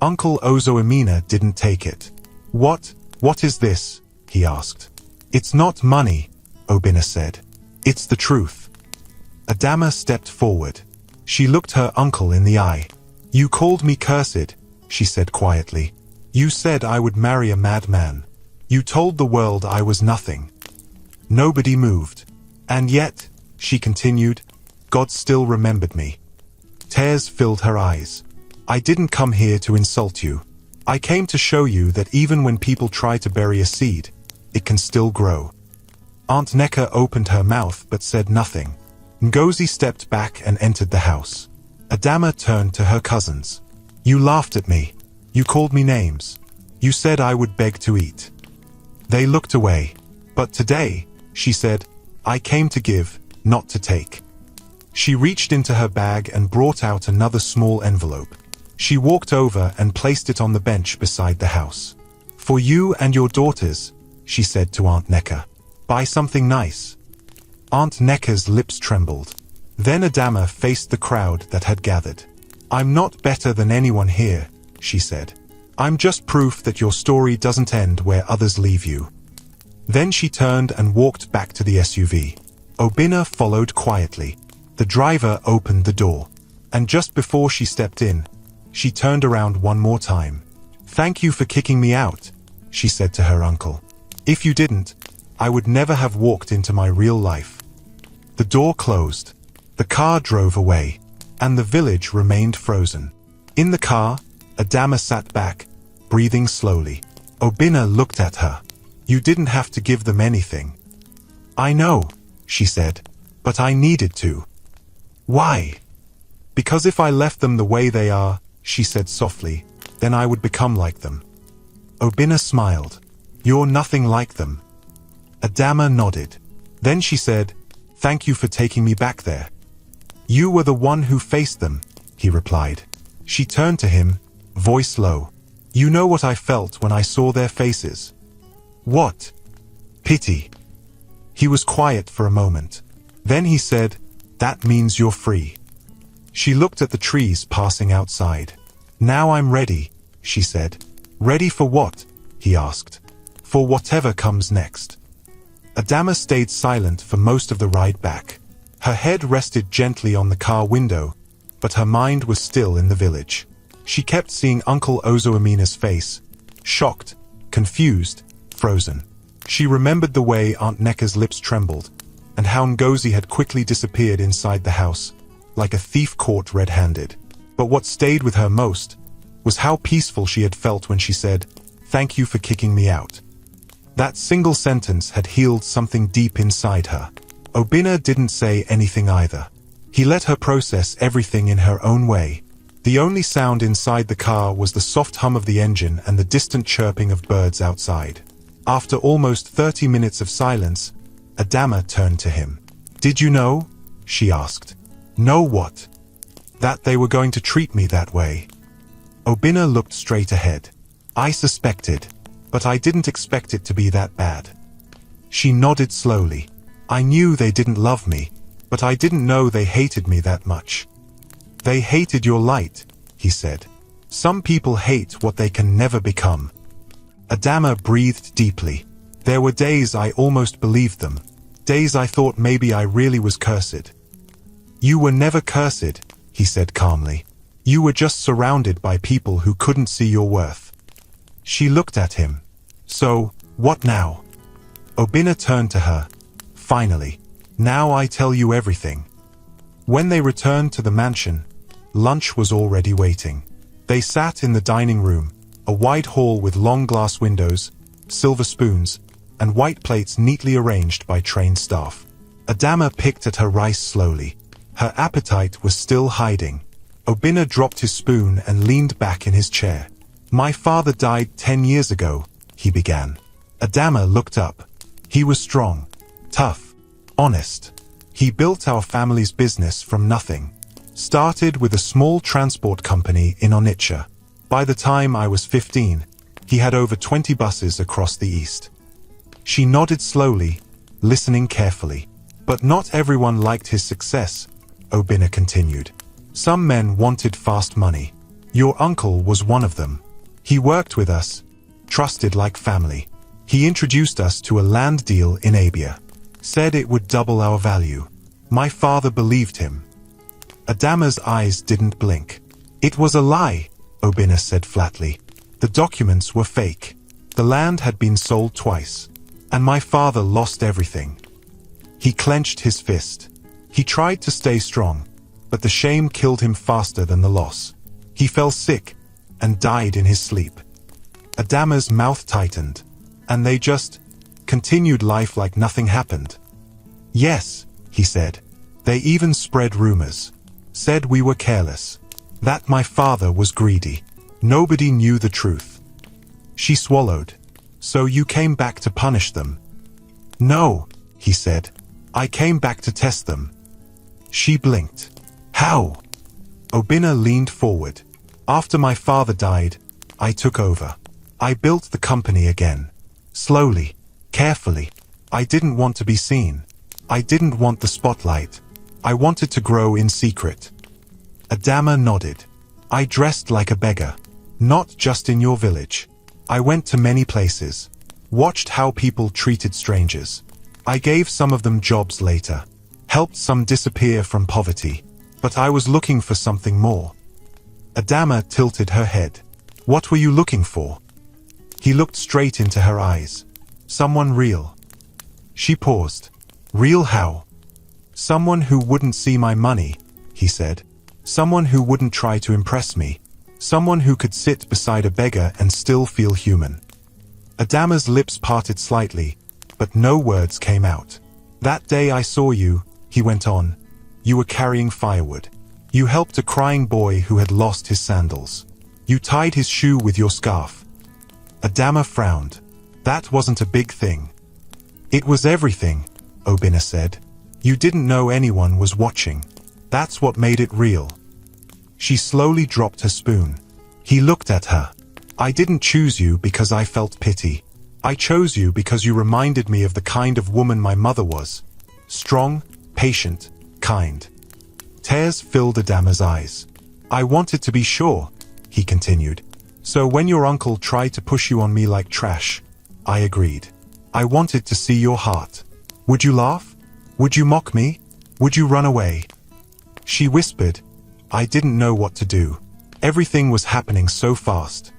[SPEAKER 1] Uncle Ozoamina didn't take it. What is this?" he asked. "It's not money," Obinna said. "It's the truth." Adama stepped forward. She looked her uncle in the eye. "You called me cursed," she said quietly. "You said I would marry a madman. You told the world I was nothing." Nobody moved. "And yet," she continued, "God still remembered me." Tears filled her eyes. "I didn't come here to insult you. I came to show you that even when people try to bury a seed, it can still grow." Aunt Neka opened her mouth but said nothing. Ngozi stepped back and entered the house. Adama turned to her cousins. You laughed at me. You called me names. You said I would beg to eat. They looked away. But today, she said, I came to give, not to take. She reached into her bag and brought out another small envelope. She walked over and placed it on the bench beside the house. For you and your daughters, she said to Aunt Necker. Buy something nice. Aunt Necker's lips trembled. Then Adama faced the crowd that had gathered. I'm not better than anyone here, she said. I'm just proof that your story doesn't end where others leave you. Then she turned and walked back to the SUV. Obinna followed quietly. The driver opened the door. And just before she stepped in, she turned around one more time. Thank you for kicking me out, she said to her uncle. If you didn't, I would never have walked into my real life. The door closed. The car drove away, and the village remained frozen. In the car, Adama sat back, breathing slowly. Obinna looked at her. You didn't have to give them anything. I know, she said, but I needed to. Why? Because if I left them the way they are, she said softly, then I would become like them. Obinna smiled. You're nothing like them. Adama nodded. Then she said, thank you for taking me back there. You were the one who faced them, he replied. She turned to him, voice low. You know what I felt when I saw their faces? What? Pity. He was quiet for a moment. Then he said, that means you're free. She looked at the trees passing outside. Now I'm ready, she said. Ready for what? He asked. For whatever comes next. Adama stayed silent for most of the ride back. Her head rested gently on the car window, but her mind was still in the village. She kept seeing Uncle Ozoamina's face, shocked, confused, frozen. She remembered the way Aunt Necker's lips trembled, and how Ngozi had quickly disappeared inside the house, like a thief caught red-handed. But what stayed with her most was how peaceful she had felt when she said, thank you for kicking me out. That single sentence had healed something deep inside her. Obinna didn't say anything either. He let her process everything in her own way. The only sound inside the car was the soft hum of the engine and the distant chirping of birds outside. After almost 30 minutes of silence, Adama turned to him. Did you know? She asked. Know what? That they were going to treat me that way. Obinna looked straight ahead. I suspected, but I didn't expect it to be that bad. She nodded slowly. I knew they didn't love me, but I didn't know they hated me that much. They hated your light, he said. Some people hate what they can never become. Adama breathed deeply. There were days I almost believed them. Days I thought maybe I really was cursed. You were never cursed, he said calmly. You were just surrounded by people who couldn't see your worth. She looked at him. So, what now? Obinna turned to her. Finally. Now I tell you everything. When they returned to the mansion, lunch was already waiting. They sat in the dining room, a wide hall with long glass windows, silver spoons, and white plates neatly arranged by trained staff. Adama picked at her rice slowly. Her appetite was still hiding. Obinna dropped his spoon and leaned back in his chair. My father died 10 years ago, he began. Adama looked up. He was strong, tough, honest. He built our family's business from nothing. Started with a small transport company in Onitsha. By the time I was 15, he had over 20 buses across the east. She nodded slowly, listening carefully. But not everyone liked his success, Obinna continued. Some men wanted fast money. Your uncle was one of them. He worked with us, trusted like family. He introduced us to a land deal in Abia. Said it would double our value. My father believed him. Adama's eyes didn't blink. It was a lie, Obinna said flatly. The documents were fake. The land had been sold twice. And my father lost everything. He clenched his fist. He tried to stay strong, but the shame killed him faster than the loss. He fell sick and died in his sleep. Adama's mouth tightened, and they just continued life like nothing happened. Yes, he said. They even spread rumors. said we were careless, that my father was greedy. Nobody knew the truth. She swallowed. So you came back to punish them? No, he said. I came back to test them. She blinked. How? Obinna leaned forward. After my father died, I took over. I built the company again. Slowly, carefully. I didn't want to be seen. I didn't want the spotlight. I wanted to grow in secret. Adama nodded. I dressed like a beggar. Not just in your village. I went to many places. Watched how people treated strangers. I gave some of them jobs later. Helped some disappear from poverty. But I was looking for something more. Adama tilted her head. What were you looking for? He looked straight into her eyes. Someone real. She paused. Real how? Someone who wouldn't see my money, he said. Someone who wouldn't try to impress me. Someone who could sit beside a beggar and still feel human. Adama's lips parted slightly, but no words came out. That day I saw you, he went on. You were carrying firewood. You helped a crying boy who had lost his sandals. You tied his shoe with your scarf. Adama frowned. That wasn't a big thing. It was everything, Obinna said. You didn't know anyone was watching. That's what made it real. She slowly dropped her spoon. He looked at her. I didn't choose you because I felt pity. I chose you because you reminded me of the kind of woman my mother was. Strong, patient, kind. Tears filled Adama's eyes. I wanted to be sure, he continued. So when your uncle tried to push you on me like trash, I agreed. I wanted to see your heart. Would you laugh? Would you mock me? Would you run away? She whispered. I didn't know what to do. Everything was happening so fast.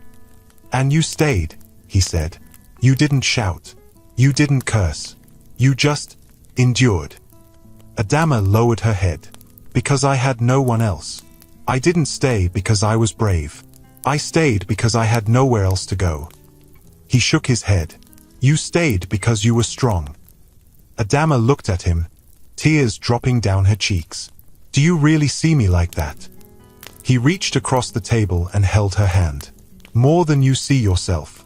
[SPEAKER 1] And you stayed, he said. You didn't shout. You didn't curse. You just endured. Adama lowered her head. Because I had no one else. I didn't stay because I was brave. I stayed because I had nowhere else to go. He shook his head. You stayed because you were strong. Adama looked at him, tears dropping down her cheeks. Do you really see me like that? He reached across the table and held her hand. More than you see yourself.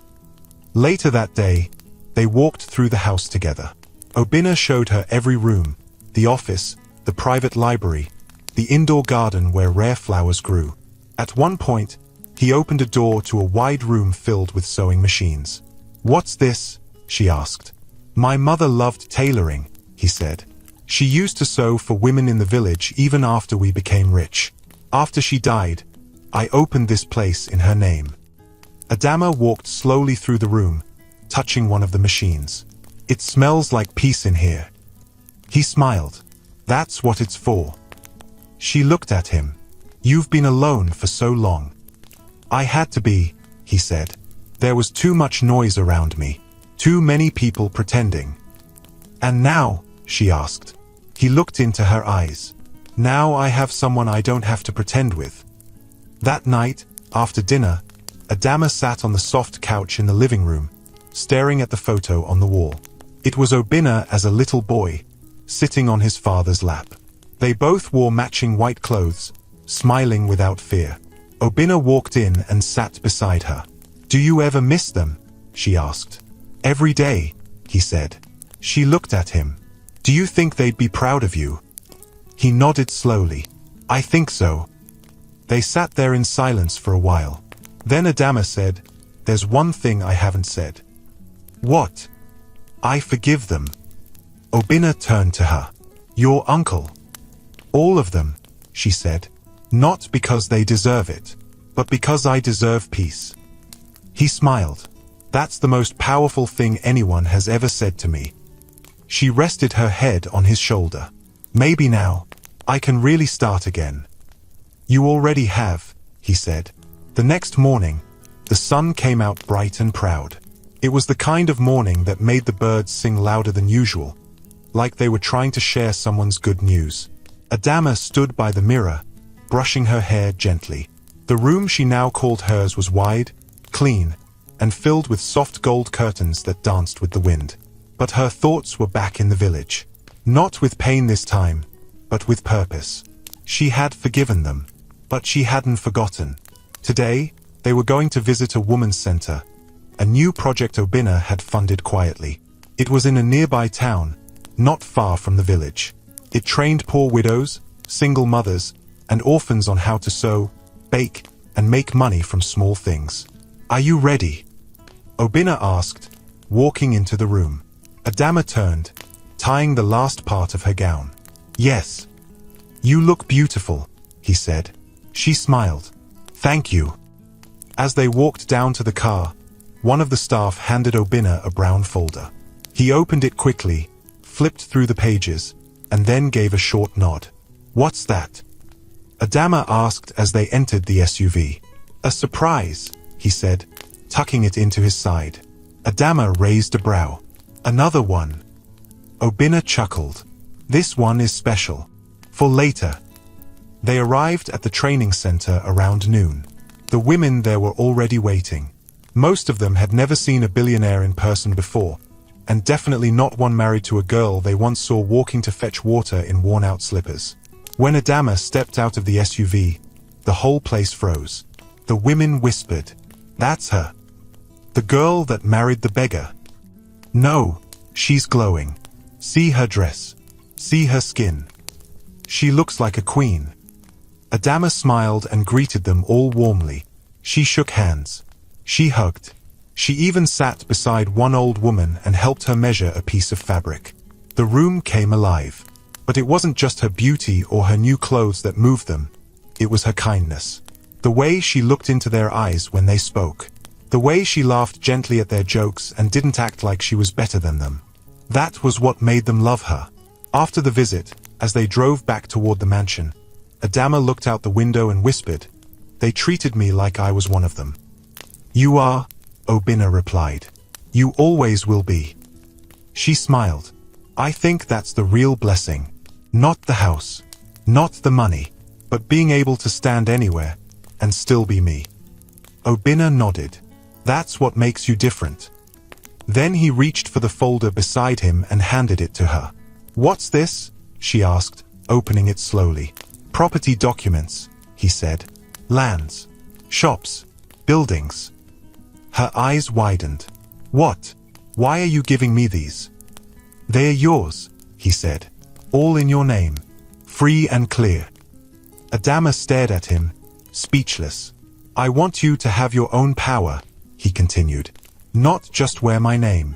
[SPEAKER 1] Later that day, they walked through the house together. Obinna showed her every room, the office, the private library, the indoor garden where rare flowers grew. At one point, he opened a door to a wide room filled with sewing machines. What's this? She asked. My mother loved tailoring, he said. She used to sew for women in the village even after we became rich. After she died, I opened this place in her name. Adama walked slowly through the room, touching one of the machines. It smells like peace in here. He smiled. That's what it's for. She looked at him. You've been alone for so long. I had to be, he said. There was too much noise around me. Too many people pretending. And now, she asked. He looked into her eyes. Now I have someone I don't have to pretend with. That night, after dinner, Adama sat on the soft couch in the living room, staring at the photo on the wall. It was Obinna as a little boy, sitting on his father's lap. They both wore matching white clothes, smiling without fear. Obinna walked in and sat beside her. Do you ever miss them? She asked. Every day, he said. She looked at him. Do you think they'd be proud of you? He nodded slowly. I think so. They sat there in silence for a while. Then Adama said, There's one thing I haven't said. What? I forgive them. Obinna turned to her. Your uncle. All of them, she said. Not because they deserve it, but because I deserve peace. He smiled. That's the most powerful thing anyone has ever said to me. She rested her head on his shoulder. Maybe now, I can really start again. You already have, he said. The next morning, the sun came out bright and proud. It was the kind of morning that made the birds sing louder than usual, like they were trying to share someone's good news. Adama stood by the mirror, brushing her hair gently. The room she now called hers was wide, clean, and filled with soft gold curtains that danced with the wind. But her thoughts were back in the village. Not with pain this time, but with purpose. She had forgiven them, but she hadn't forgotten. Today, they were going to visit a woman's center, a new project Obinna had funded quietly. It was in a nearby town, not far from the village. It trained poor widows, single mothers, and orphans on how to sew, bake, and make money from small things. "Are you ready?" Obinna asked, walking into the room. Adama turned, tying the last part of her gown. "Yes. You look beautiful," he said. She smiled. "Thank you." As they walked down to the car, one of the staff handed Obinna a brown folder. He opened it quickly, flipped through the pages, and then gave a short nod. "What's that?" Adama asked as they entered the SUV. "A surprise," he said, tucking it into his side. Adama raised a brow. "Another one." Obinna chuckled. "This one is special. For later." They arrived at the training center around noon. The women there were already waiting. Most of them had never seen a billionaire in person before, and definitely not one married to a girl they once saw walking to fetch water in worn-out slippers. When Adama stepped out of the SUV, the whole place froze. The women whispered, "That's her. The girl that married the beggar. No, she's glowing. See her dress. See her skin. She looks like a queen." Adama smiled and greeted them all warmly. She shook hands. She hugged. She even sat beside one old woman and helped her measure a piece of fabric. The room came alive. But it wasn't just her beauty or her new clothes that moved them. It was her kindness. The way she looked into their eyes when they spoke. The way she laughed gently at their jokes and didn't act like she was better than them. That was what made them love her. After the visit, as they drove back toward the mansion, Adama looked out the window and whispered, "They treated me like I was one of them." "You are," Obinna replied. "You always will be." She smiled. "I think that's the real blessing. Not the house, not the money, but being able to stand anywhere and still be me." Obinna nodded. "That's what makes you different." Then he reached for the folder beside him and handed it to her. "What's this?" she asked, opening it slowly. "Property documents," he said. "Lands, shops, buildings." Her eyes widened. "What? Why are you giving me these?" "They are yours," he said. "All in your name. Free and clear." Adama stared at him, speechless. "I want you to have your own power," he continued. "Not just wear my name,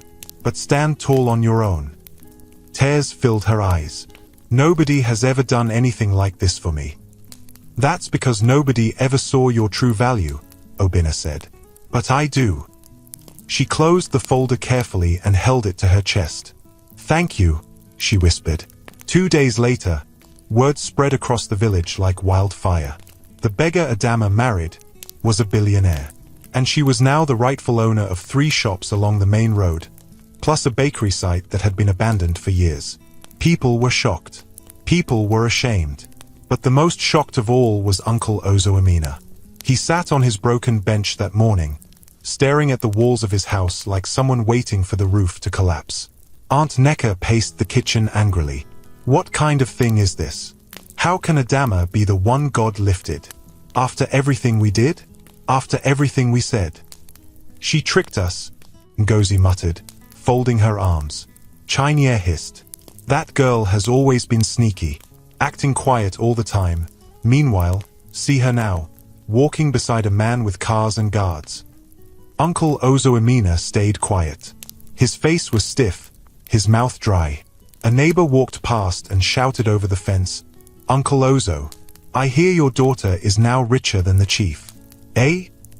[SPEAKER 1] but stand tall on your own." Tears filled her eyes. "Nobody has ever done anything like this for me." "That's because nobody ever saw your true value," Obinna said. "But I do." She closed the folder carefully and held it to her chest. "Thank you," she whispered. 2 days later, word spread across the village like wildfire. The beggar Adama married was a billionaire, and she was now the rightful owner of 3 shops along the main road, plus a bakery site that had been abandoned for years. People were shocked. People were ashamed. But the most shocked of all was Uncle Ozo Amina. He sat on his broken bench that morning, staring at the walls of his house like someone waiting for the roof to collapse. Aunt Neka paced the kitchen angrily. "What kind of thing is this? How can Adama be the one God lifted? After everything we did? After everything we said?" "She tricked us," Ngozi muttered, folding her arms. Chinyere hissed. "That girl has always been sneaky, acting quiet all the time. Meanwhile, see her now, walking beside a man with cars and guards." Uncle Ozo Amina stayed quiet. His face was stiff, his mouth dry. A neighbor walked past and shouted over the fence, "Uncle Ozo, I hear your daughter is now richer than the chief. Eh?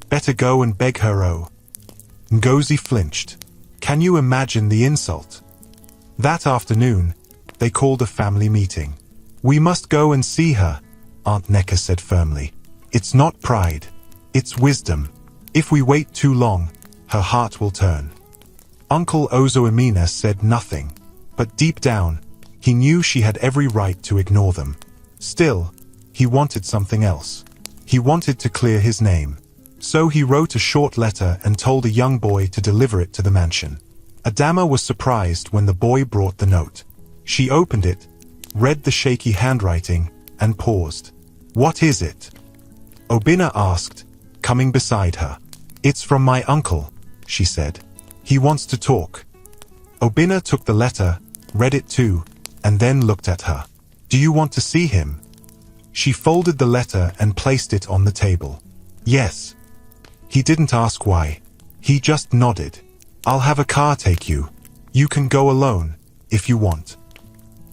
[SPEAKER 1] Better go and beg her oh." Ngozi flinched. Can you imagine the insult? That afternoon, they called a family meeting. "We must go and see her," Aunt Neka said firmly. "It's not pride. It's wisdom. If we wait too long, her heart will turn." Uncle Ozo Amina said nothing, but deep down, he knew she had every right to ignore them. Still, he wanted something else. He wanted to clear his name. So he wrote a short letter and told a young boy to deliver it to the mansion. Adama was surprised when the boy brought the note. She opened it, read the shaky handwriting, and paused. "What is it?" Obinna asked, coming beside her. "It's from my uncle," she said. "He wants to talk." Obinna took the letter, read it too, and then looked at her. "Do you want to see him?" She folded the letter and placed it on the table. "Yes." He didn't ask why. He just nodded. "I'll have a car take you. You can go alone, if you want."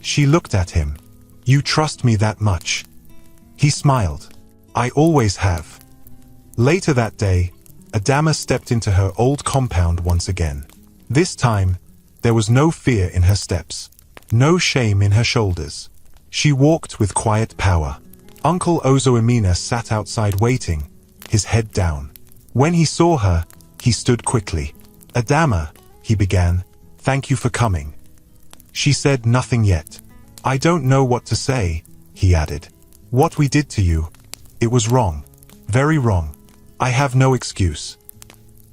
[SPEAKER 1] She looked at him. "You trust me that much?" He smiled. "I always have." Later that day, Adama stepped into her old compound once again. This time, there was no fear in her steps, no shame in her shoulders. She walked with quiet power. Uncle Ozoemena sat outside waiting, his head down. When he saw her, he stood quickly. "Adama," he began, "thank you for coming." She said nothing yet. "I don't know what to say," he added. "What we did to you, it was wrong. Very wrong. I have no excuse."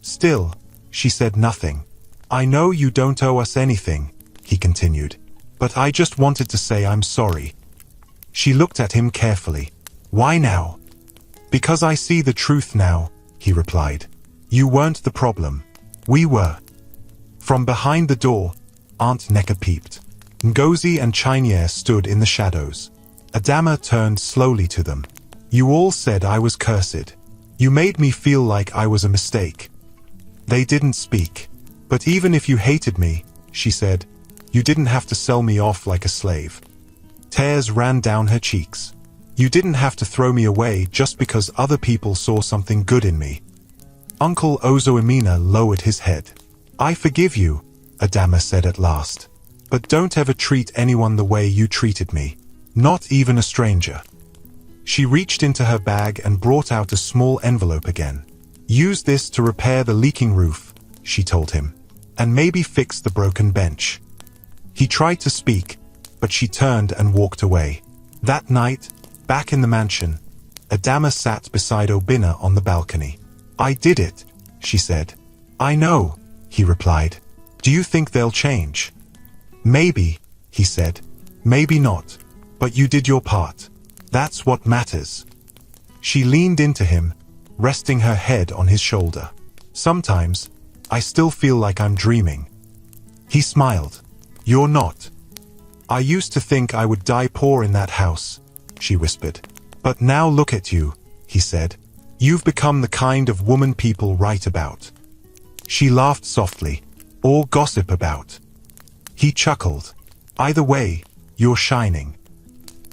[SPEAKER 1] Still, she said nothing. "I know you don't owe us anything," he continued, "but I just wanted to say I'm sorry." She looked at him carefully. "Why now?" "Because I see the truth now," he replied. "You weren't the problem. We were." From behind the door, Aunt Neka peeped. Ngozi and Chinyere stood in the shadows. Adama turned slowly to them. "You all said I was cursed. You made me feel like I was a mistake." They didn't speak. "But even if you hated me," she said, "you didn't have to sell me off like a slave." Tears ran down her cheeks. "You didn't have to throw me away just because other people saw something good in me." Uncle Ozoemena lowered his head. "I forgive you," Adama said at last. "But don't ever treat anyone the way you treated me. Not even a stranger." She reached into her bag and brought out a small envelope again. "Use this to repair the leaking roof," she told him, "and maybe fix the broken bench." He tried to speak, but she turned and walked away. That night, back in the mansion, Adama sat beside Obinna on the balcony. "I did it," she said. "I know," he replied. "Do you think they'll change?" "Maybe," he said. "Maybe not. But you did your part. That's what matters." She leaned into him, resting her head on his shoulder. "Sometimes, I still feel like I'm dreaming." He smiled. "You're not." "I used to think I would die poor in that house," she whispered. "But now look at you," he said. "You've become the kind of woman people write about." She laughed softly. "Or gossip about." He chuckled. "Either way, you're shining."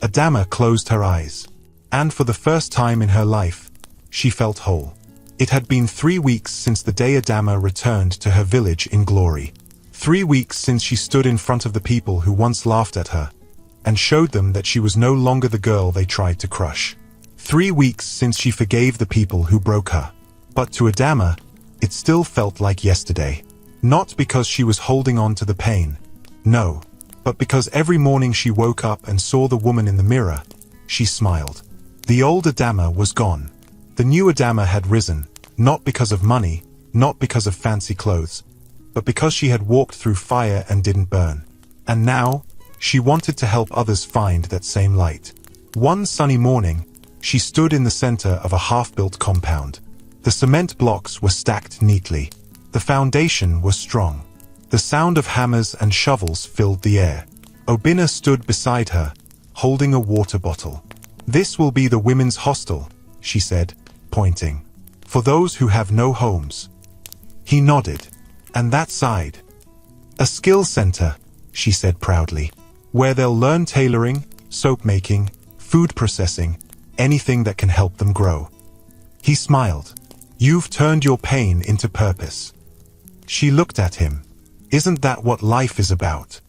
[SPEAKER 1] Adama closed her eyes. And for the first time in her life, she felt whole. It had been 3 weeks since the day Adama returned to her village in glory. 3 weeks since she stood in front of the people who once laughed at her, and showed them that she was no longer the girl they tried to crush. 3 weeks since she forgave the people who broke her. But to Adama, it still felt like yesterday. Not because she was holding on to the pain. No. But because every morning she woke up and saw the woman in the mirror, she smiled. The old Adama was gone. The new Adama had risen, not because of money, not because of fancy clothes, but because she had walked through fire and didn't burn. And now, she wanted to help others find that same light. One sunny morning, she stood in the center of a half-built compound. The cement blocks were stacked neatly. The foundation was strong. The sound of hammers and shovels filled the air. Obinna stood beside her, holding a water bottle. "This will be the women's hostel," she said, pointing. "For those who have no homes." He nodded. "And that side?" "A skill center," she said proudly, "where they'll learn tailoring, soap making, food processing, anything that can help them grow." He smiled. "You've turned your pain into purpose." She looked at him. "Isn't that what life is about?"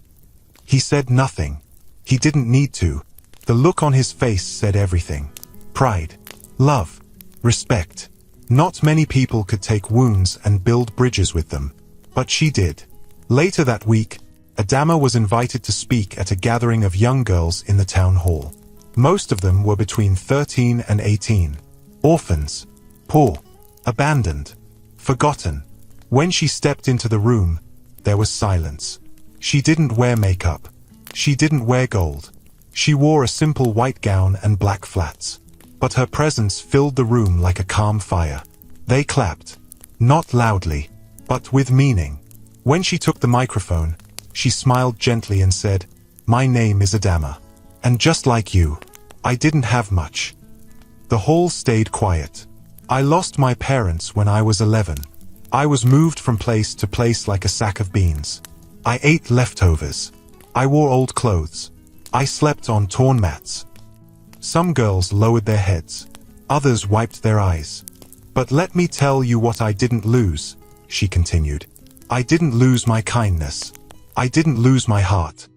[SPEAKER 1] He said nothing. He didn't need to. The look on his face said everything. Pride, love, respect. Not many people could take wounds and build bridges with them. But she did. Later that week, Adama was invited to speak at a gathering of young girls in the town hall. Most of them were between 13 and 18. Orphans. Poor. Abandoned. Forgotten. When she stepped into the room, there was silence. She didn't wear makeup. She didn't wear gold. She wore a simple white gown and black flats, but her presence filled the room like a calm fire. They clapped, not loudly, but with meaning. When she took the microphone, she smiled gently and said, "My name is Adama. And just like you, I didn't have much." The hall stayed quiet. "I lost my parents when I was 11. I was moved from place to place like a sack of beans. I ate leftovers. I wore old clothes. I slept on torn mats." Some girls lowered their heads. Others wiped their eyes. "But let me tell you what I didn't lose," she continued. "I didn't lose my kindness. I didn't lose my heart."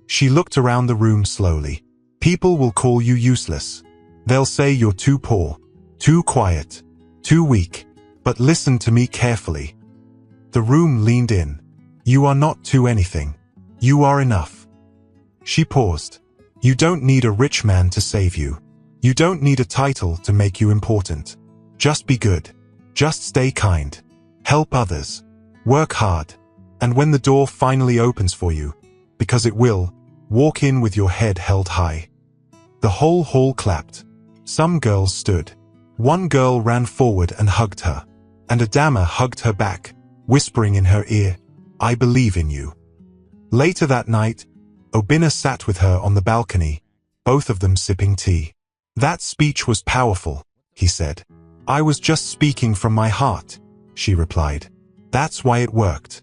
[SPEAKER 1] She looked around the room slowly. "People will call you useless. They'll say you're too poor, too quiet, too weak. But listen to me carefully." The room leaned in. "You are not too anything. You are enough." She paused. "You don't need a rich man to save you. You don't need a title to make you important. Just be good. Just stay kind. Help others. Work hard. And when the door finally opens for you, because it will, walk in with your head held high." The whole hall clapped. Some girls stood. One girl ran forward and hugged her. And Adama hugged her back, whispering in her ear, "I believe in you." Later that night, Obinna sat with her on the balcony, both of them sipping tea. "That speech was powerful," he said. "I was just speaking from my heart," she replied. "That's why it worked."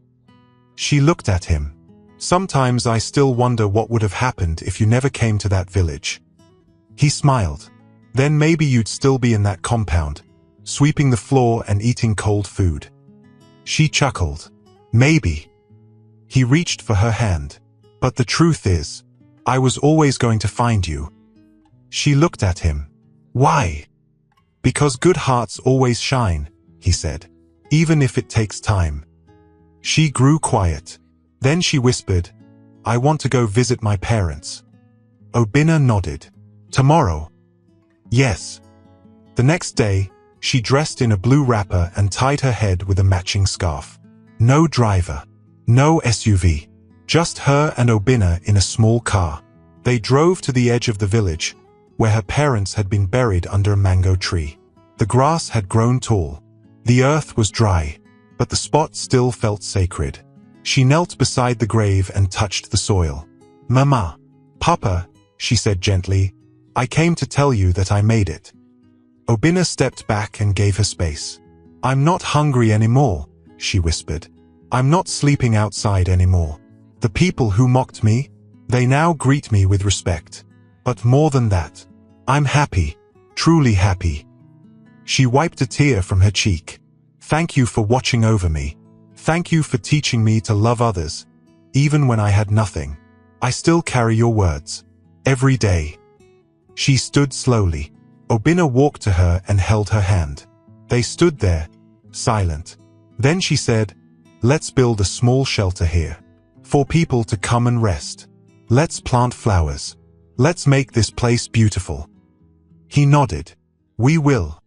[SPEAKER 1] She looked at him. "Sometimes I still wonder what would have happened if you never came to that village." He smiled. "Then maybe you'd still be in that compound, sweeping the floor and eating cold food." She chuckled. "Maybe." He reached for her hand. "But the truth is, I was always going to find you." She looked at him. "Why?" "Because good hearts always shine," he said, "even if it takes time." She grew quiet. Then she whispered, "I want to go visit my parents." Obinna nodded. "Tomorrow?" "Yes." The next day, she dressed in a blue wrapper and tied her head with a matching scarf. No driver. No SUV. Just her and Obinna in a small car. They drove to the edge of the village, where her parents had been buried under a mango tree. The grass had grown tall. The earth was dry, but the spot still felt sacred. She knelt beside the grave and touched the soil. "Mama, Papa," she said gently, "I came to tell you that I made it." Obinna stepped back and gave her space. "I'm not hungry anymore," she whispered. "I'm not sleeping outside anymore. The people who mocked me, they now greet me with respect. But more than that, I'm happy, truly happy." She wiped a tear from her cheek. "Thank you for watching over me. Thank you for teaching me to love others, even when I had nothing. I still carry your words. Every day." She stood slowly. Obinna walked to her and held her hand. They stood there, silent. Then she said, "Let's build a small shelter here, for people to come and rest. Let's plant flowers. Let's make this place beautiful." He nodded. "We will."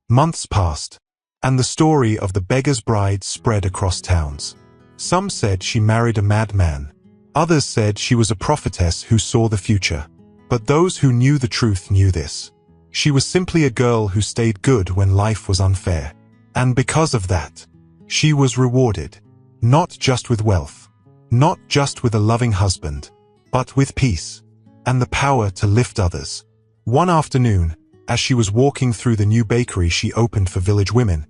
[SPEAKER 1] Months passed, and the story of the beggar's bride spread across towns. Some said she married a madman. Others said she was a prophetess who saw the future. But those who knew the truth knew this. She was simply a girl who stayed good when life was unfair. And because of that, she was rewarded. Not just with wealth. Not just with a loving husband. But with peace. And the power to lift others. One afternoon, as she was walking through the new bakery she opened for village women,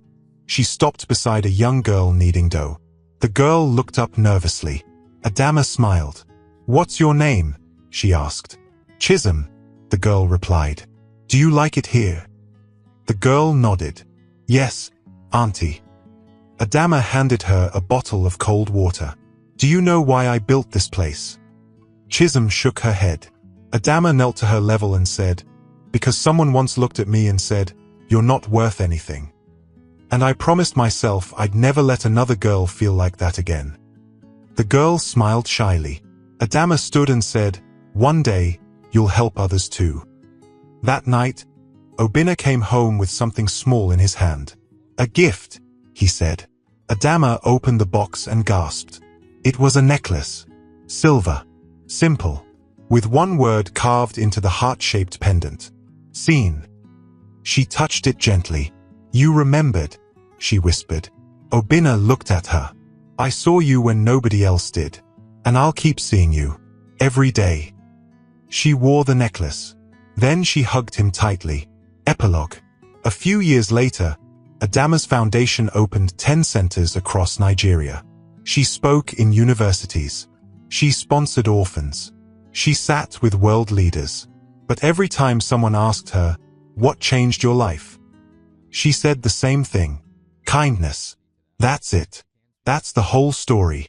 [SPEAKER 1] she stopped beside a young girl kneading dough. The girl looked up nervously. Adama smiled. "What's your name?" she asked. "Chisholm," the girl replied. "Do you like it here?" The girl nodded. "Yes, Auntie." Adama handed her a bottle of cold water. "Do you know why I built this place?" Chisholm shook her head. Adama knelt to her level and said, "Because someone once looked at me and said, 'You're not worth anything.' And I promised myself I'd never let another girl feel like that again." The girl smiled shyly. Adama stood and said, "One day, you'll help others too." That night, Obinna came home with something small in his hand. "A gift," he said. Adama opened the box and gasped. It was a necklace. Silver. Simple. with one word carved into the heart-shaped pendant. Seen. She touched it gently. You remembered, she whispered. Obinna looked at her. I saw you when nobody else did, and I'll keep seeing you, every day. She wore the necklace. Then she hugged him tightly. Epilogue. A few years later, Adama's foundation opened 10 centers across Nigeria. She spoke in universities. She sponsored orphans. She sat with world leaders. But every time someone asked her, "What changed your life?" she said the same thing. Kindness. That's it. That's the whole story.